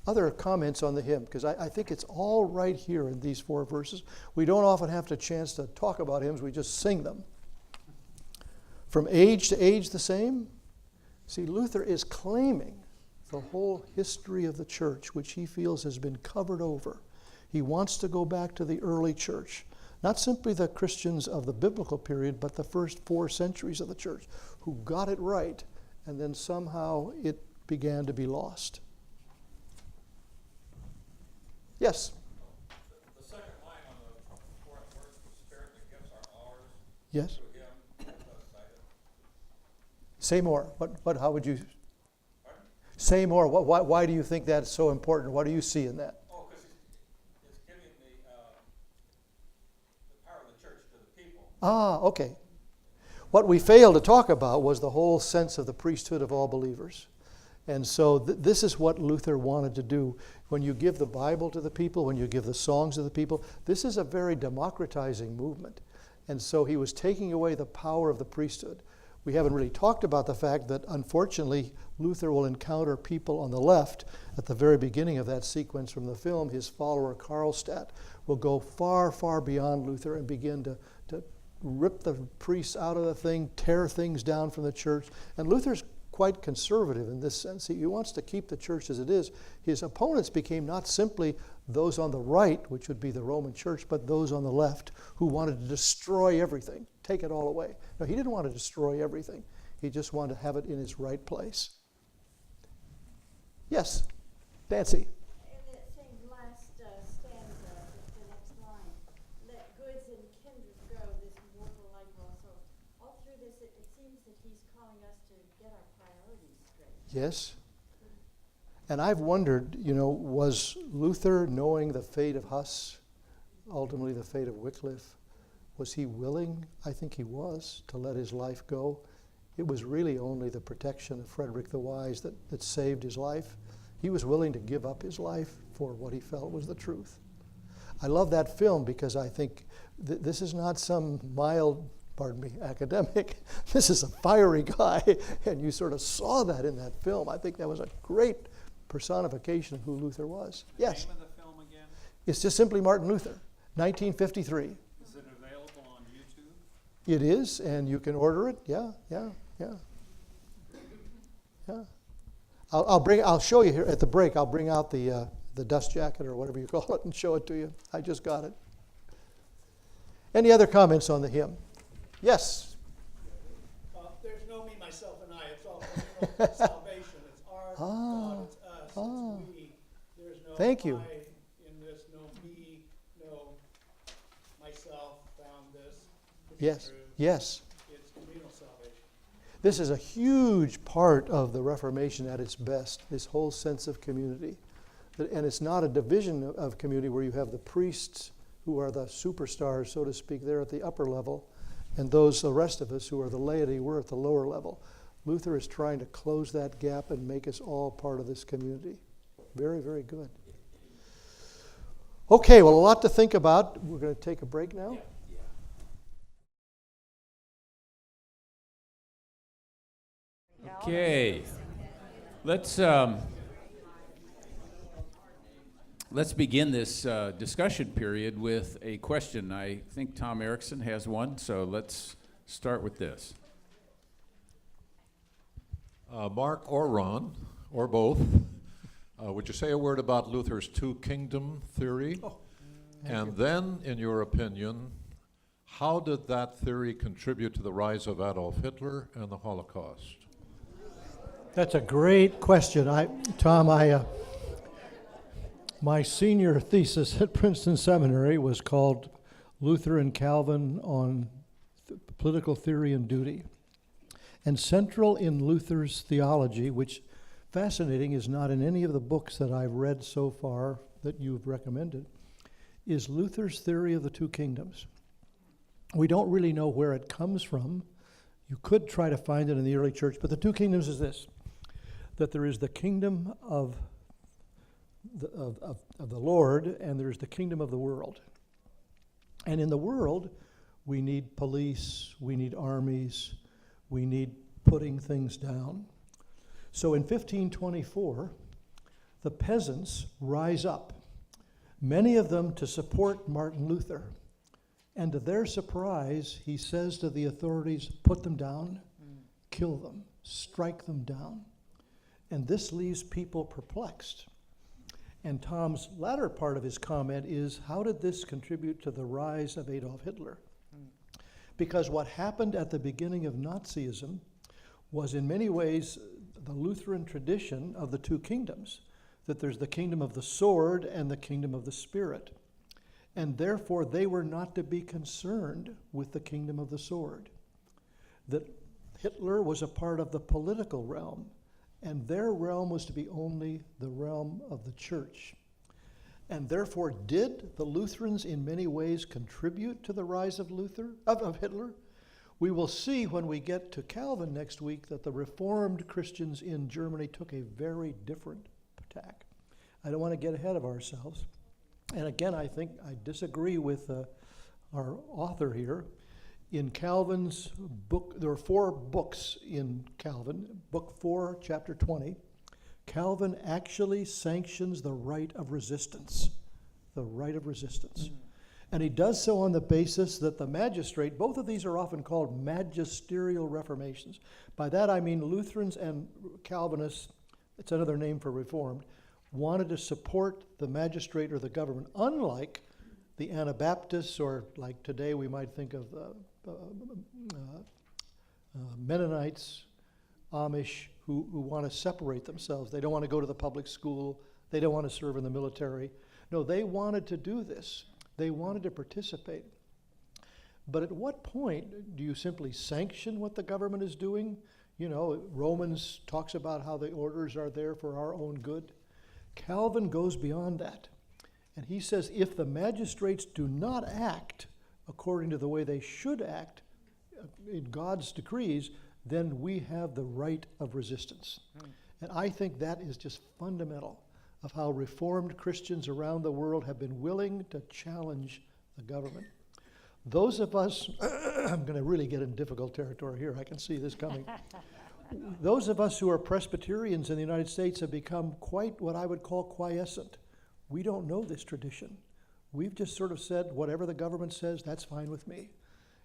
Other comments on the hymn, because I think it's all right here in these four verses. We don't often have the chance to talk about hymns, we just sing them. From age to age the same. See, Luther is claiming the whole history of the church, which he feels has been covered over. He wants to go back to the early church, not simply the Christians of the biblical period, but the first 4 centuries of the church, who got it right, and then somehow it began to be lost. Yes? The second line on the fourth verse, the Spirit that gifts are ours. Yes? To him, does cite it. Say more. How would you Pardon? say more? Why do you think that's so important? What do you see in that? Oh, because it's giving the power of the church to the people. Ah, okay. What we failed to talk about was the whole sense of the priesthood of all believers. And so this is what Luther wanted to do. When you give the Bible to the people, when you give the songs to the people, this is a very democratizing movement. And so he was taking away the power of the priesthood. We haven't really talked about the fact that, unfortunately, Luther will encounter people on the left. At the very beginning of that sequence from the film, his follower Karlstadt will go far, far beyond Luther and begin to rip the priests out of the thing, tear things down from the church. And Luther's quite conservative in this sense. He wants to keep the church as it is. His opponents became not simply those on the right, which would be the Roman church, but those on the left who wanted to destroy everything, take it all away. No, he didn't want to destroy everything. He just wanted to have it in its right place. Yes, Nancy. In that same last stanza, the next line, let goods and kindred go, this mortal life also. All through this, it seems that he's calling us to get our priorities straight. Yes. And I've wondered, was Luther, knowing the fate of Huss, ultimately the fate of Wycliffe, was he willing? I think he was, to let his life go. It was really only the protection of Frederick the Wise that saved his life. He was willing to give up his life for what he felt was the truth. I love that film because I think this is not some mild pardon me, academic. This is a fiery guy, and you sort of saw that in that film. I think that was a great personification of who Luther was. Yes? Name of the film again? It's just simply Martin Luther, 1953. Is it available on YouTube? It is, and you can order it. Yeah. I'll show you here at the break. I'll bring out the dust jacket or whatever you call it and show it to you. I just got it. Any other comments on the hymn? Yes. There's no me, myself, and I. It's all communal salvation. It's our God, it's us, it's we. There's no Thank you. I in this, no me, no myself found this. to be Yes. true. Yes. It's communal salvation. This is a huge part of the Reformation at its best, this whole sense of community. And it's not a division of community where you have the priests who are the superstars, so to speak, they're at the upper level, and the rest of us who are the laity, we're at the lower level. Luther is trying to close that gap and make us all part of this community. Very, very good. Okay, well, a lot to think about. We're going to take a break now. Okay, let's begin this discussion period with a question. I think Tom Erickson has one, so let's start with this. Mark or Ron, or both, would you say a word about Luther's two-kingdom theory? And then, in your opinion, how did that theory contribute to the rise of Adolf Hitler and the Holocaust? That's a great question. Tom, my senior thesis at Princeton Seminary was called Luther and Calvin on Political Theory and Duty. And central in Luther's theology, which, fascinating, is not in any of the books that I've read so far that you've recommended, is Luther's theory of the two kingdoms. We don't really know where it comes from. You could try to find it in the early church, but the two kingdoms is this, that there is the kingdom of the Lord, and there's the kingdom of the world. And in the world, we need police, we need armies, we need putting things down. So in 1524, the peasants rise up, many of them to support Martin Luther. And to their surprise, he says to the authorities, put them down, kill them, strike them down. And this leaves people perplexed. And Tom's latter part of his comment is, how did this contribute to the rise of Adolf Hitler? Because what happened at the beginning of Nazism was in many ways the Lutheran tradition of the two kingdoms, that there's the kingdom of the sword and the kingdom of the spirit. And therefore they were not to be concerned with the kingdom of the sword. That Hitler was a part of the political realm, and their realm was to be only the realm of the church. And therefore, did the Lutherans in many ways contribute to the rise of Hitler? We will see when we get to Calvin next week that the Reformed Christians in Germany took a very different tack. I don't want to get ahead of ourselves. And again, I think I disagree with our author here. In Calvin's book, there are 4 books in Calvin. Book 4, chapter 20. Calvin actually sanctions the right of resistance. The right of resistance. And he does so on the basis that the magistrate, both of these are often called magisterial reformations. By that I mean Lutherans and Calvinists, it's another name for Reformed, wanted to support the magistrate or the government, unlike the Anabaptists, or like today we might think of Mennonites, Amish, who want to separate themselves. They don't want to go to the public school. They don't want to serve in the military. No, they wanted to do this. They wanted to participate. But at what point do you simply sanction what the government is doing? You know, Romans talks about how the orders are there for our own good. Calvin goes beyond that. And he says if the magistrates do not act according to the way they should act in God's decrees, then we have the right of resistance. And I think that is just fundamental of how Reformed Christians around the world have been willing to challenge the government. Those of us, I'm going to really get in difficult territory here. I can see this coming. Those of us who are Presbyterians in the United States have become quite what I would call quiescent. We don't know this tradition. We've just sort of said, whatever the government says, that's fine with me.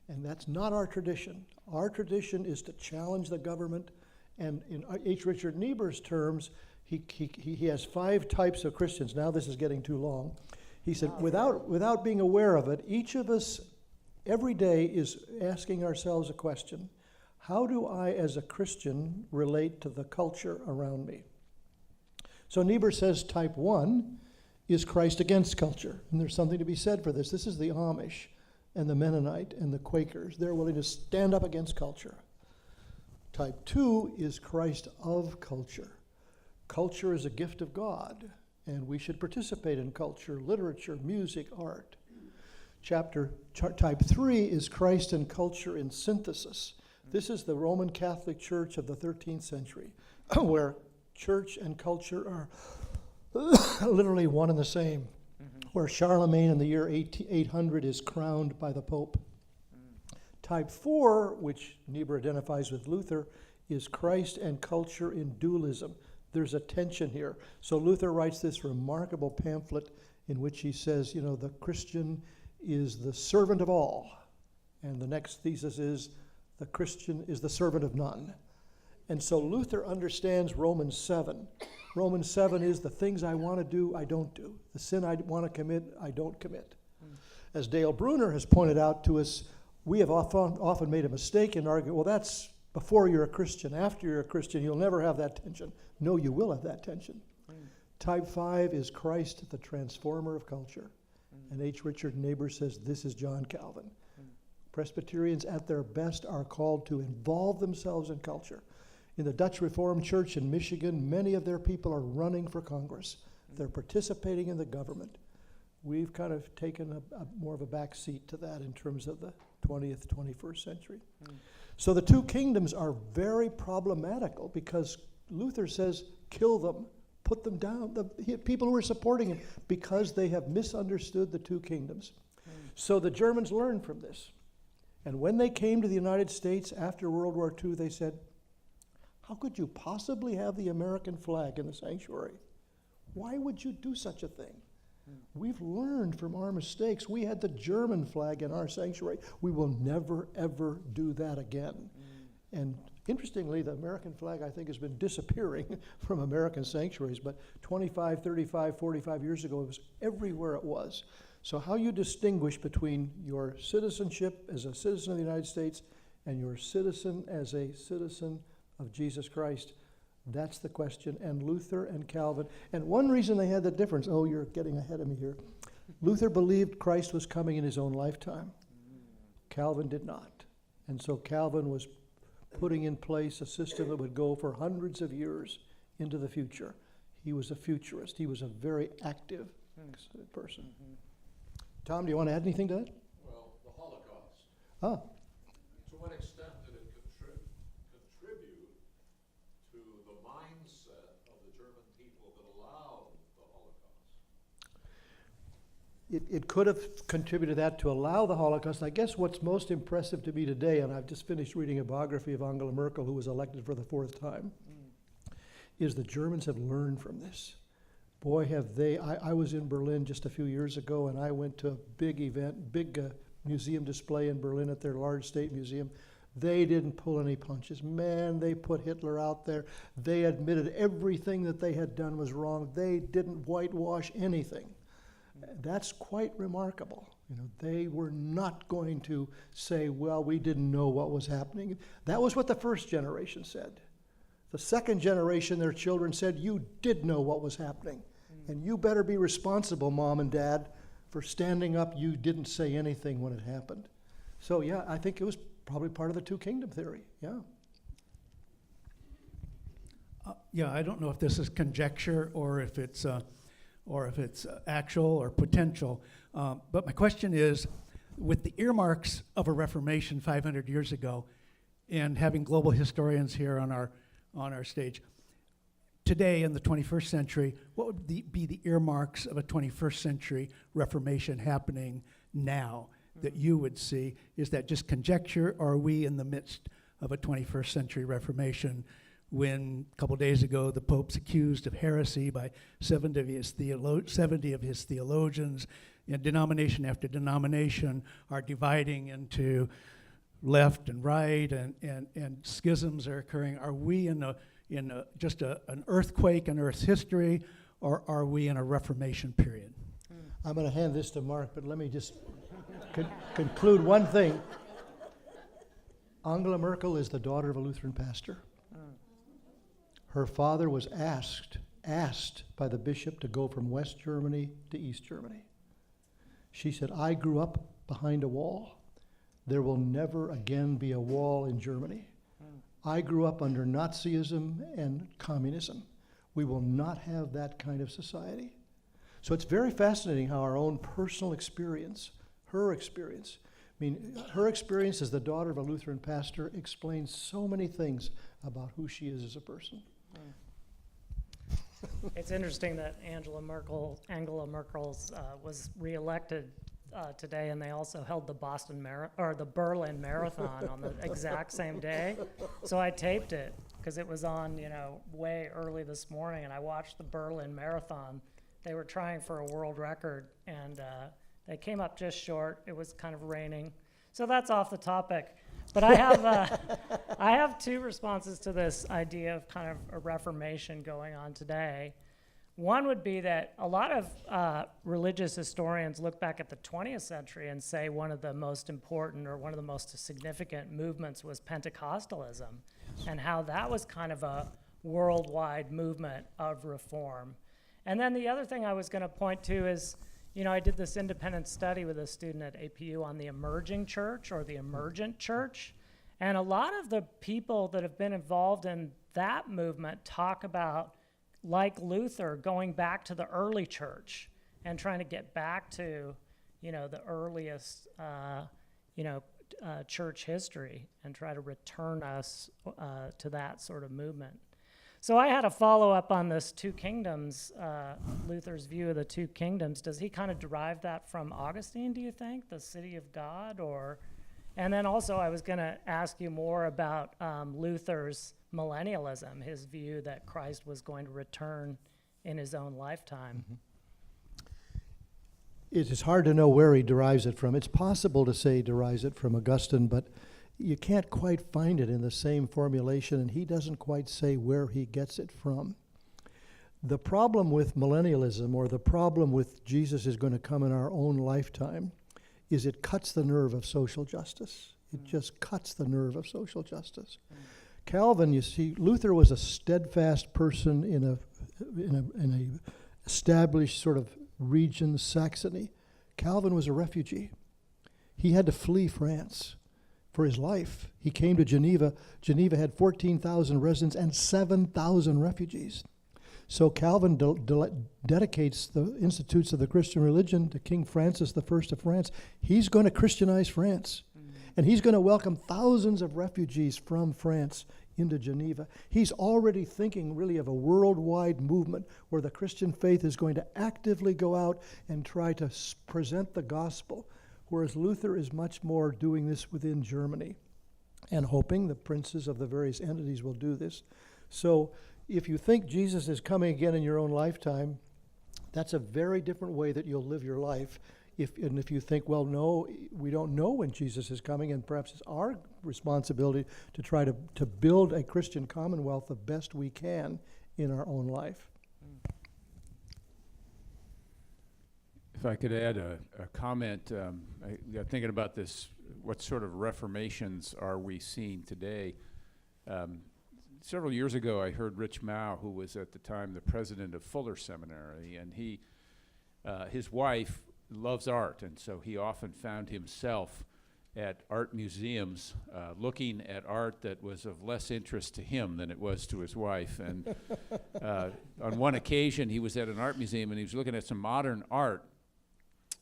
And that's not our tradition. Our tradition is to challenge the government. And in H. Richard Niebuhr's terms, he has 5 types of Christians. Now this is getting too long. He said, without being aware of it, each of us every day is asking ourselves a question. How do I, as a Christian, relate to the culture around me? So Niebuhr says type 1 is Christ against culture. And there's something to be said for this. This is the Amish and the Mennonite and the Quakers. They're willing to stand up against culture. Type 2 is Christ of culture. Culture is a gift of God, and we should participate in culture, literature, music, art. Type 3 is Christ and culture in synthesis. This is the Roman Catholic Church of the 13th century, where church and culture are literally one and the same, where Charlemagne in the year 800 is crowned by the Pope. Type 4, which Niebuhr identifies with Luther, is Christ and culture in dualism. There's a tension here. So Luther writes this remarkable pamphlet in which he says, you know, the Christian is the servant of all. And the next thesis is the Christian is the servant of none. And so Luther understands Romans 7. Romans 7 is the things I want to do, I don't do. The sin I want to commit, I don't commit. As Dale Bruner has pointed out to us, we have often made a mistake in arguing, well, that's before you're a Christian. After you're a Christian, you'll never have that tension. No, you will have that tension. Type 5 is Christ, the transformer of culture. And H. Richard Niebuhr says this is John Calvin. Presbyterians at their best are called to involve themselves in culture. In the Dutch Reformed Church in Michigan, many of their people are running for Congress. They're participating in the government. We've kind of taken a more of a back seat to that in terms of the 20th, 21st century. So the 2 kingdoms are very problematical because Luther says, kill them, put them down, the people who are supporting him, because they have misunderstood the 2 kingdoms. So the Germans learned from this. And when they came to the United States after World War II, they said, how could you possibly have the American flag in the sanctuary? Why would you do such a thing? We've learned from our mistakes. We had the German flag in our sanctuary. We will never, ever do that again. And interestingly, the American flag, I think, has been disappearing from American sanctuaries, but 25, 35, 45 years ago, it was everywhere it was. So how you distinguish between your citizenship as a citizen of the United States and your citizen as a citizen of Jesus Christ, that's the question. And Luther and Calvin, and one reason they had the difference, oh, you're getting ahead of me here. Luther believed Christ was coming in his own lifetime. Calvin did not. And so Calvin was putting in place a system that would go for hundreds of years into the future. He was a futurist. He was a very active person. Tom, do you want to add anything to that? Well, the Holocaust. Ah. To what extent did it contribute to the mindset of the German people that allowed the Holocaust? It could have contributed that to allow the Holocaust. I guess what's most impressive to me today, and I've just finished reading a biography of Angela Merkel, who was elected for the 4th time, is the Germans have learned from this. Boy, have they. I was in Berlin just a few years ago, and I went to a big event, big museum display in Berlin at their large state museum. They didn't pull any punches. Man, they put Hitler out there. They admitted everything that they had done was wrong. They didn't whitewash anything. That's quite remarkable. You know, they were not going to say, well, we didn't know what was happening. That was what the first generation said. The second generation, their children said, you did know what was happening. And you better be responsible, Mom and Dad, for standing up. You didn't say anything when it happened. So yeah, I think it was probably part of the 2 kingdom theory, yeah. Yeah, I don't know if this is conjecture or if it's actual or potential. But my question is, with the earmarks of a Reformation 500 years ago, and having global historians here on our stage, today in the 21st century, what would be the earmarks of a 21st century Reformation happening now? that you would see? Is that just conjecture, or are we in the midst of a 21st century Reformation when a couple days ago the Pope's accused of heresy by 70 of his theologians, and denomination after denomination are dividing into left and right, and schisms are occurring? Are we in just an earthquake in Earth's history, or are we in a Reformation period? I'm going to hand this to Mark, but let me just conclude one thing. Angela Merkel is the daughter of a Lutheran pastor. Her father was asked by the bishop to go from West Germany to East Germany. She said, I grew up behind a wall. There will never again be a wall in Germany. I grew up under Nazism and communism. We will not have that kind of society. So it's very fascinating how our own personal experience, her experience as the daughter of a Lutheran pastor explains so many things about who she is as a person. It's interesting that Angela Merkel was reelected today, and they also held the Berlin Marathon on the exact same day. So I taped it because it was on, way early this morning, and I watched the Berlin Marathon. They were trying for a world record, and they came up just short. It was kind of raining, so that's off the topic. But I have two responses to this idea of kind of a Reformation going on today. One would be that a lot of religious historians look back at the 20th century and say one of the most important or one of the most significant movements was Pentecostalism, and how that was kind of a worldwide movement of reform. And then the other thing I was going to point to is, I did this independent study with a student at APU on the emerging church or the emergent church. And a lot of the people that have been involved in that movement talk about, like Luther, going back to the early church and trying to get back to, the earliest, church history and try to return us to that sort of movement. So I had a follow-up on this two kingdoms, Luther's view of the two kingdoms. Does he kind of derive that from Augustine, do you think, the city of God? And then also I was going to ask you more about Luther's millennialism, his view that Christ was going to return in his own lifetime. It is hard to know where he derives it from. It's possible to say he derives it from Augustine, but you can't quite find it in the same formulation, and he doesn't quite say where he gets it from. The problem with millennialism, or the problem with Jesus is going to come in our own lifetime, is it cuts the nerve of social justice. It just cuts the nerve of social justice. Calvin, you see, Luther was a steadfast person in a established sort of region, Saxony. Calvin was a refugee. He had to flee France for his life. He came to Geneva. Geneva had 14,000 residents and 7,000 refugees. So Calvin dedicates the Institutes of the Christian Religion to King Francis I of France. He's going to Christianize France. And he's going to welcome thousands of refugees from France into Geneva. He's already thinking really of a worldwide movement where the Christian faith is going to actively go out and try to present the gospel, whereas Luther is much more doing this within Germany and hoping the princes of the various entities will do this. So if you think Jesus is coming again in your own lifetime, that's a very different way that you'll live your life. If you think, well, no, we don't know when Jesus is coming, and perhaps it's our responsibility to try to build a Christian commonwealth the best we can in our own life. If I could add a comment, I got thinking about this, what sort of reformations are we seeing today? Several years ago, I heard Rich Mao, who was at the time the president of Fuller Seminary, and his wife loves art, and so he often found himself at art museums looking at art that was of less interest to him than it was to his wife. And on one occasion, he was at an art museum and he was looking at some modern art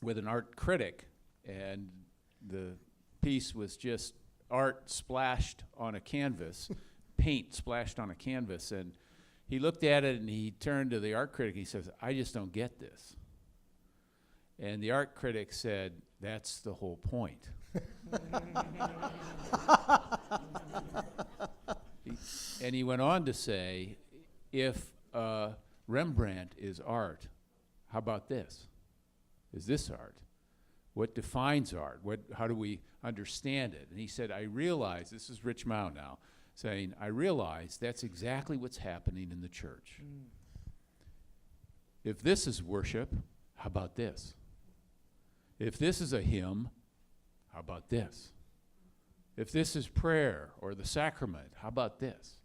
with an art critic, and the piece was just art splashed on a canvas, paint splashed on a canvas, and he looked at it and he turned to the art critic. He says, "I just don't get this." And the art critic said, That's the whole point. And he went on to say, if Rembrandt is art, how about this? Is this art? What defines art? How do we understand it? And he said, I realize, this is Rich Mao now, saying, I realize that's exactly what's happening in the church. If this is worship, how about this? If this is a hymn, how about this? If this is prayer or the sacrament, how about this?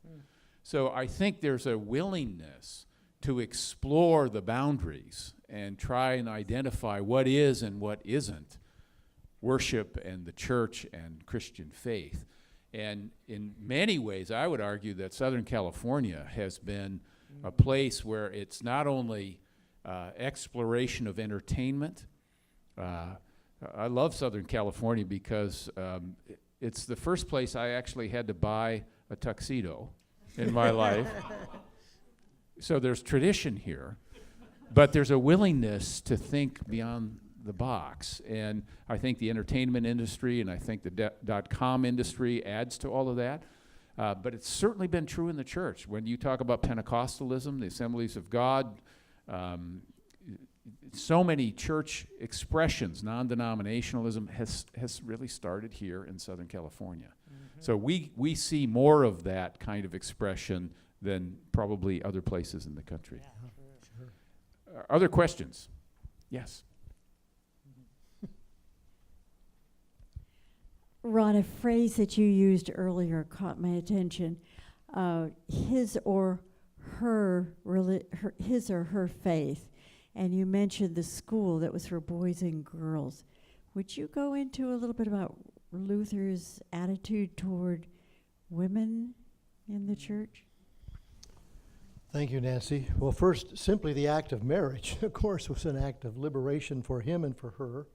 So I think there's a willingness to explore the boundaries and try and identify what is and what isn't worship and the church and Christian faith. And in many ways, I would argue that Southern California has been a place where it's not only exploration of entertainment. I love Southern California because it's the first place I actually had to buy a tuxedo in my life. So there's tradition here, but there's a willingness to think beyond the box. And I think the entertainment industry and I think the .com industry adds to all of that. But it's certainly been true in the church. When you talk about Pentecostalism, the Assemblies of God, so many church expressions, non-denominationalism has really started here in Southern California. So we see more of that kind of expression than probably other places in the country. Other questions? Yes. Ron, a phrase that you used earlier caught my attention. His or her faith. And you mentioned the school that was for boys and girls. Would you go into a little bit about Luther's attitude toward women in the church? Thank you, Nancy. Well, first, simply the act of marriage, of course, was an act of liberation for him and for her.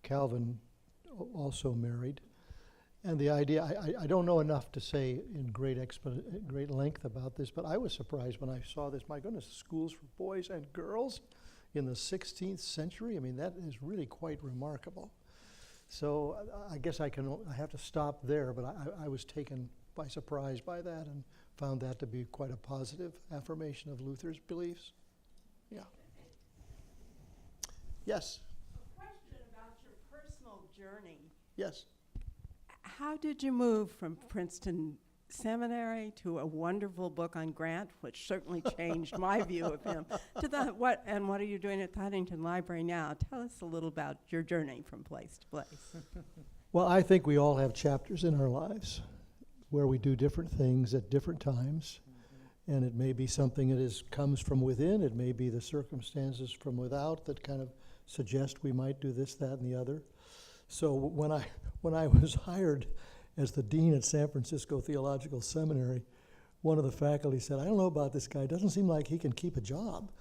Calvin also married. And the idea, I don't know enough to say in great length about this, but I was surprised when I saw this. My goodness, schools for boys and girls in the 16th century? I mean, that is really quite remarkable. So I guess I have to stop there, but I was taken by surprise by that and found that to be quite a positive affirmation of Luther's beliefs. Yeah. Yes? A question about your personal journey. Yes. How did you move from Princeton Seminary to a wonderful book on Grant, which certainly changed my view of him, to what are you doing at the Huntington Library now? Tell us a little about your journey from place to place. Well, I think we all have chapters in our lives where we do different things at different times. And it may be something that comes from within. It may be the circumstances from without that kind of suggest we might do this, that, and the other. So when I was hired as the dean at San Francisco Theological Seminary, one of the faculty said, I don't know about this guy. It doesn't seem like he can keep a job.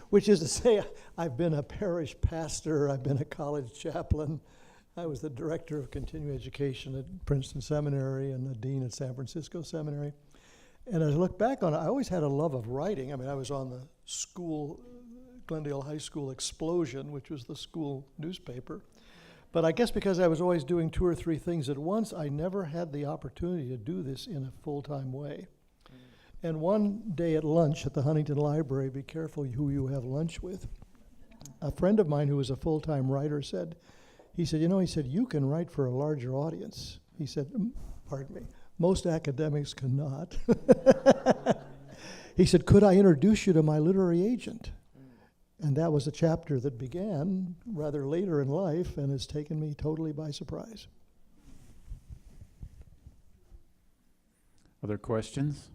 Which is to say, I've been a parish pastor. I've been a college chaplain. I was the director of continuing education at Princeton Seminary and the dean at San Francisco Seminary. And as I look back on it, I always had a love of writing. I mean, I was on the school, Glendale High School Explosion, which was the school newspaper. But I guess because I was always doing 2 or 3 things at once, I never had the opportunity to do this in a full-time way. And one day at lunch at the Huntington Library, be careful who you have lunch with, a friend of mine who was a full-time writer said, you can write for a larger audience. He said, pardon me, most academics cannot. He said, could I introduce you to my literary agent? And that was a chapter that began rather later in life and has taken me totally by surprise. Other questions?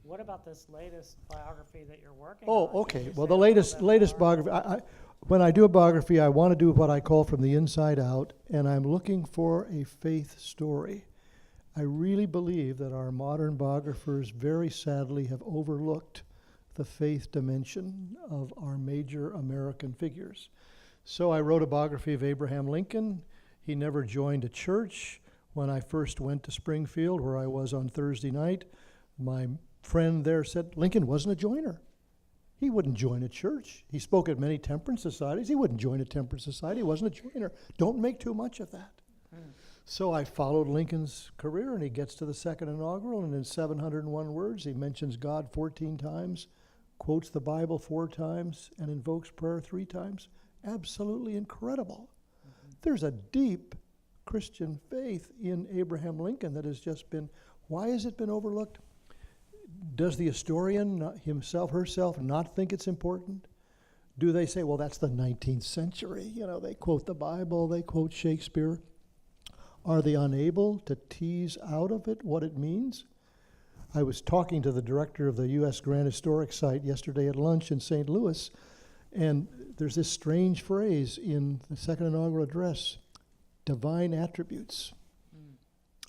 What about this latest biography that you're working on? Oh, okay. Well, the latest biography, when I do a biography, I want to do what I call from the inside out, and I'm looking for a faith story. I really believe that our modern biographers very sadly have overlooked the faith dimension of our major American figures. So I wrote a biography of Abraham Lincoln. He never joined a church. When I first went to Springfield, where I was on Thursday night, my friend there said, Lincoln wasn't a joiner. He wouldn't join a church. He spoke at many temperance societies. He wouldn't join a temperance society. He wasn't a joiner. Don't make too much of that. So I followed Lincoln's career, and he gets to the second inaugural, and in 701 words, he mentions God 14 times, quotes the Bible 4 times, and invokes prayer 3 times. Absolutely incredible. There's a deep Christian faith in Abraham Lincoln that has just been, why has it been overlooked? Does the historian himself, herself, not think it's important? Do they say, well, that's the 19th century? You know, they quote the Bible, they quote Shakespeare. Are they unable to tease out of it what it means? I was talking to the director of the U.S. Grand Historic Site yesterday at lunch in St. Louis, and there's this strange phrase in the second inaugural address, divine attributes.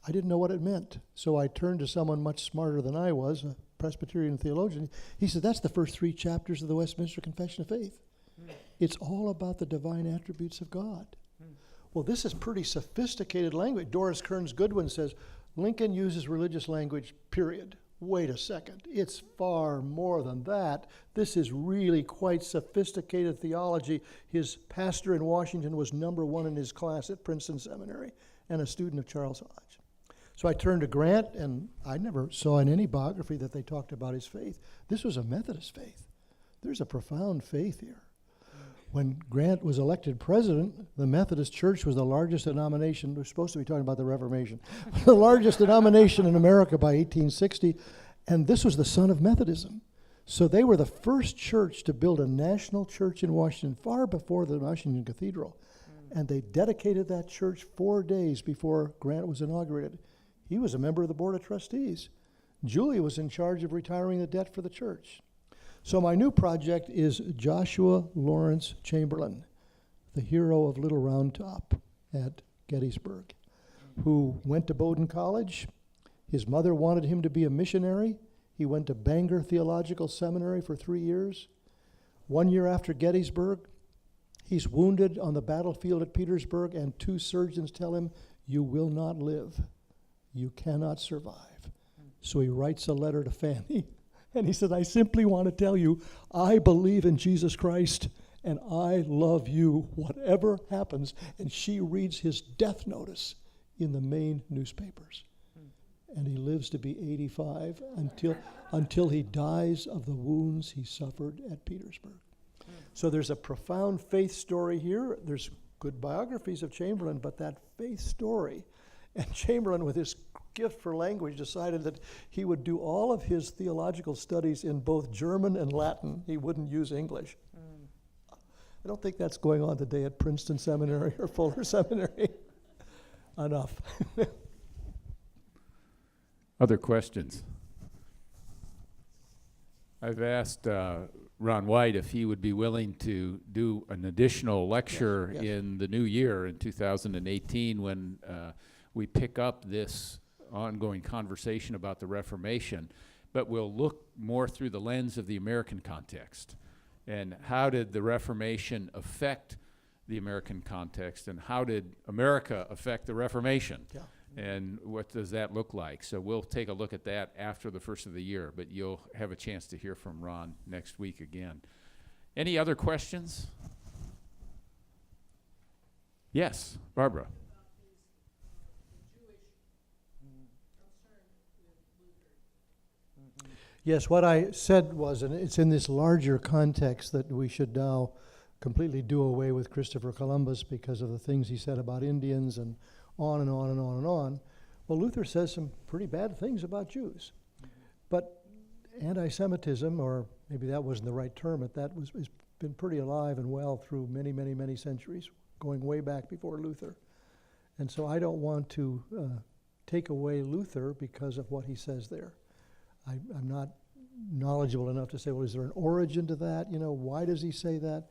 I didn't know what it meant, so I turned to someone much smarter than I was, a Presbyterian theologian. He said, that's the first 3 chapters of the Westminster Confession of Faith. It's all about the divine attributes of God. Well, this is pretty sophisticated language. Doris Kearns Goodwin says, Lincoln uses religious language, period. Wait a second, it's far more than that. This is really quite sophisticated theology. His pastor in Washington was #1 in his class at Princeton Seminary and a student of Charles Hodge. So I turned to Grant, and I never saw in any biography that they talked about his faith. This was a Methodist faith. There's a profound faith here. When Grant was elected president, the Methodist Church was the largest denomination. We're supposed to be talking about the Reformation. The largest denomination in America by 1860, and this was the son of Methodism. So they were the first church to build a national church in Washington, far before the Washington Cathedral. And they dedicated that church 4 days before Grant was inaugurated. He was a member of the Board of Trustees. Julie was in charge of retiring the debt for the church. So my new project is Joshua Lawrence Chamberlain, the hero of Little Round Top at Gettysburg, who went to Bowdoin College. His mother wanted him to be a missionary. He went to Bangor Theological Seminary for 3 years. 1 year after Gettysburg, he's wounded on the battlefield at Petersburg, and 2 surgeons tell him, you will not live. You cannot survive. So he writes a letter to Fanny, and he said, I simply want to tell you, I believe in Jesus Christ, and I love you, whatever happens. And she reads his death notice in the main newspapers. And he lives to be 85 until he dies of the wounds he suffered at Petersburg. So there's a profound faith story here. There's good biographies of Chamberlain, but that faith story, and Chamberlain, with his gift for language, decided that he would do all of his theological studies in both German and Latin. He wouldn't use English. I don't think that's going on today at Princeton Seminary or Fuller Seminary. Enough. Other questions? I've asked Ron White if he would be willing to do an additional lecture Yes. in the new year in 2018 when we pick up this ongoing conversation about the Reformation, but we'll look more through the lens of the American context. And how did the Reformation affect the American context, and how did America affect the Reformation? Yeah. And what does that look like? So we'll take a look at that after the first of the year, but you'll have a chance to hear from Ron next week again. Any other questions? Yes, Barbara. Yes, what I said was, and it's in this larger context, that we should now completely do away with Christopher Columbus because of the things he said about Indians and on and on and on and on. Well, Luther says some pretty bad things about Jews. But anti-Semitism, or maybe that wasn't the right term, but that has been pretty alive and well through many, many, many centuries, going way back before Luther. And so I don't want to take away Luther because of what he says there. I'm not knowledgeable enough to say, well, is there an origin to that? You know, why does he say that?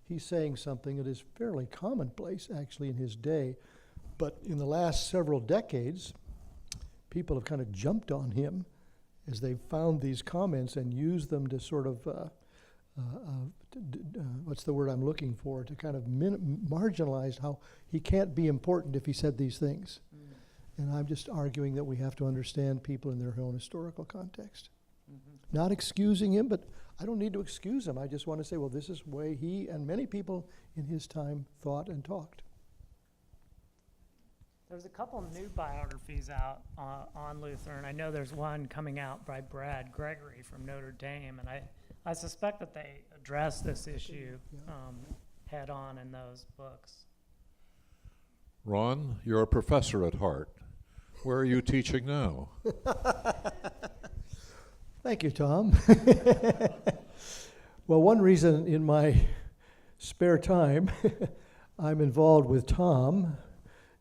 He's saying something that is fairly commonplace, actually, in his day. But in the last several decades, people have kind of jumped on him as they've found these comments and used them to sort of, what's the word I'm looking for, to kind of marginalize how he can't be important if he said these things. And I'm just arguing that we have to understand people in their own historical context. Not excusing him, but I don't need to excuse him. I just want to say, well, this is the way he and many people in his time thought and talked. There's a couple new biographies out on Luther, and I know there's one coming out by Brad Gregory from Notre Dame, and I suspect that they address this issue head on in those books. Ron, you're a professor at heart. Where are you teaching now? Thank you, Tom. Well, one reason in my spare time I'm involved with Tom,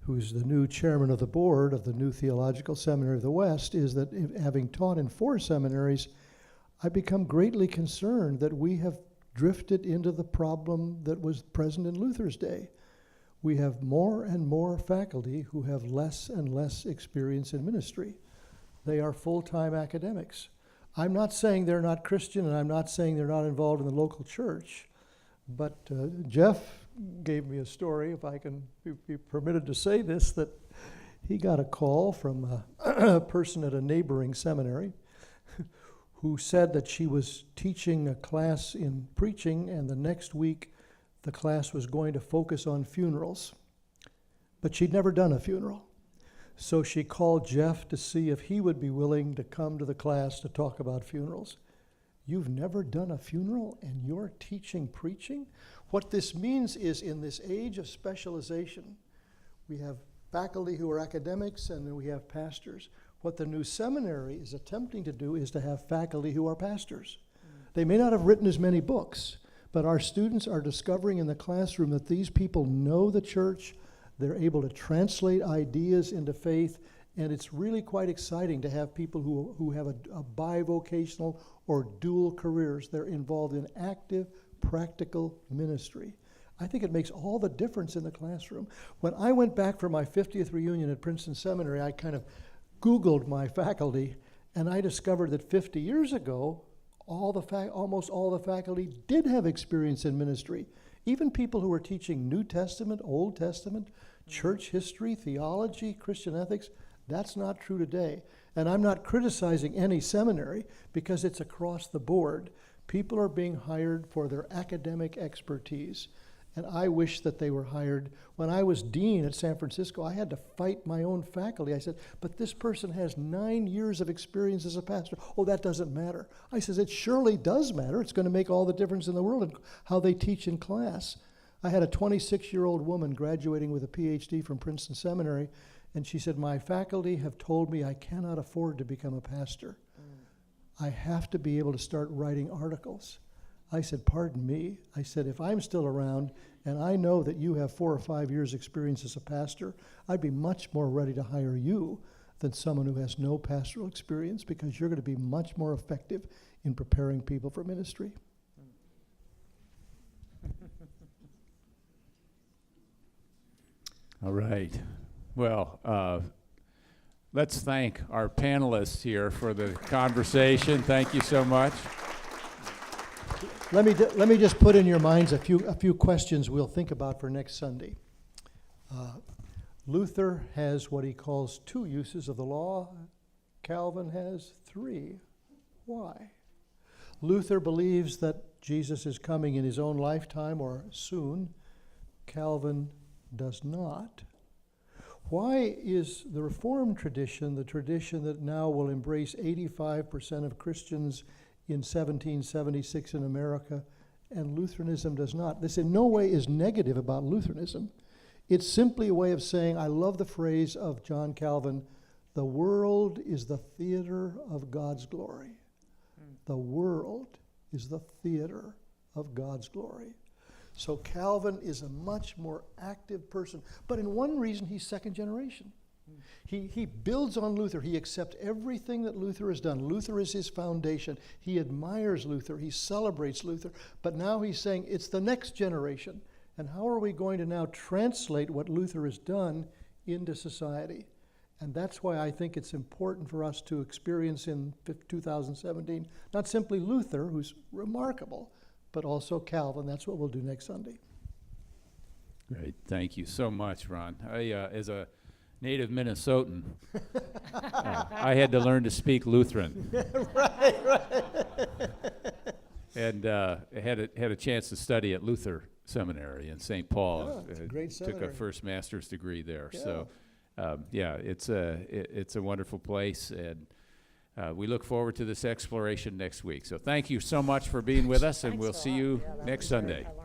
who's the new chairman of the board of the New Theological Seminary of the West, is that having taught in 4 seminaries, I've become greatly concerned that we have drifted into the problem that was present in Luther's day. We have more and more faculty who have less and less experience in ministry. They are full-time academics. I'm not saying they're not Christian, and I'm not saying they're not involved in the local church, but Jeff gave me a story, if I can be permitted to say this, that he got a call from a person at a neighboring seminary who said that she was teaching a class in preaching, and the next week the class was going to focus on funerals. But she'd never done a funeral. So she called Jeff to see if he would be willing to come to the class to talk about funerals. You've never done a funeral and you're teaching preaching? What this means is, in this age of specialization, we have faculty who are academics and then we have pastors. What the new seminary is attempting to do is to have faculty who are pastors. They may not have written as many books, but our students are discovering in the classroom that these people know the church, they're able to translate ideas into faith, and it's really quite exciting to have people who have a bivocational or dual careers. They're involved in active, practical ministry. I think it makes all the difference in the classroom. When I went back for my 50th reunion at Princeton Seminary, I kind of Googled my faculty, and I discovered that 50 years ago, almost all the faculty did have experience in ministry. Even people who were teaching New Testament, Old Testament, church history, theology, Christian ethics. That's not true today. And I'm not criticizing any seminary because it's across the board. People are being hired for their academic expertise. And I wish that they were hired. When I was dean at San Francisco, I had to fight my own faculty. I said, but this person has 9 years of experience as a pastor. Oh, that doesn't matter. I says, it surely does matter. It's going to make all the difference in the world in how they teach in class. I had a 26-year-old woman graduating with a PhD from Princeton Seminary, and she said, my faculty have told me I cannot afford to become a pastor. I have to be able to start writing articles. I said, pardon me. I said, if I'm still around and I know that you have 4 or 5 years experience as a pastor, I'd be much more ready to hire you than someone who has no pastoral experience, because you're going to be much more effective in preparing people for ministry. All right. Well, let's thank our panelists here for the conversation. Thank you so much. Let me just put in your minds a few questions we'll think about for next Sunday. Luther has what he calls 2 uses of the law. Calvin has 3. Why? Luther believes that Jesus is coming in his own lifetime or soon. Calvin does not. Why is the Reformed tradition the tradition that now will embrace 85% of Christians in 1776 in America, and Lutheranism does not? This in no way is negative about Lutheranism. It's simply a way of saying, I love the phrase of John Calvin, the world is the theater of God's glory. The world is the theater of God's glory. So Calvin is a much more active person, but in one reason he's second generation. He builds on Luther. He accepts everything that Luther has done. Luther is his foundation. He admires Luther. He celebrates Luther. But now he's saying it's the next generation. And how are we going to now translate what Luther has done into society? And that's why I think it's important for us to experience in 2017, not simply Luther, who's remarkable, but also Calvin. That's what we'll do next Sunday. Great. Thank you so much, Ron. native Minnesotan. I had to learn to speak Lutheran. And had a chance to study at Luther Seminary in St. Paul. Oh, it's a great Took a seminary. first master's degree there. So, it's a wonderful place, and we look forward to this exploration next week. So thank you so much for being with us, and Thanks we'll a see lot. you Yeah, that next was great. Sunday. I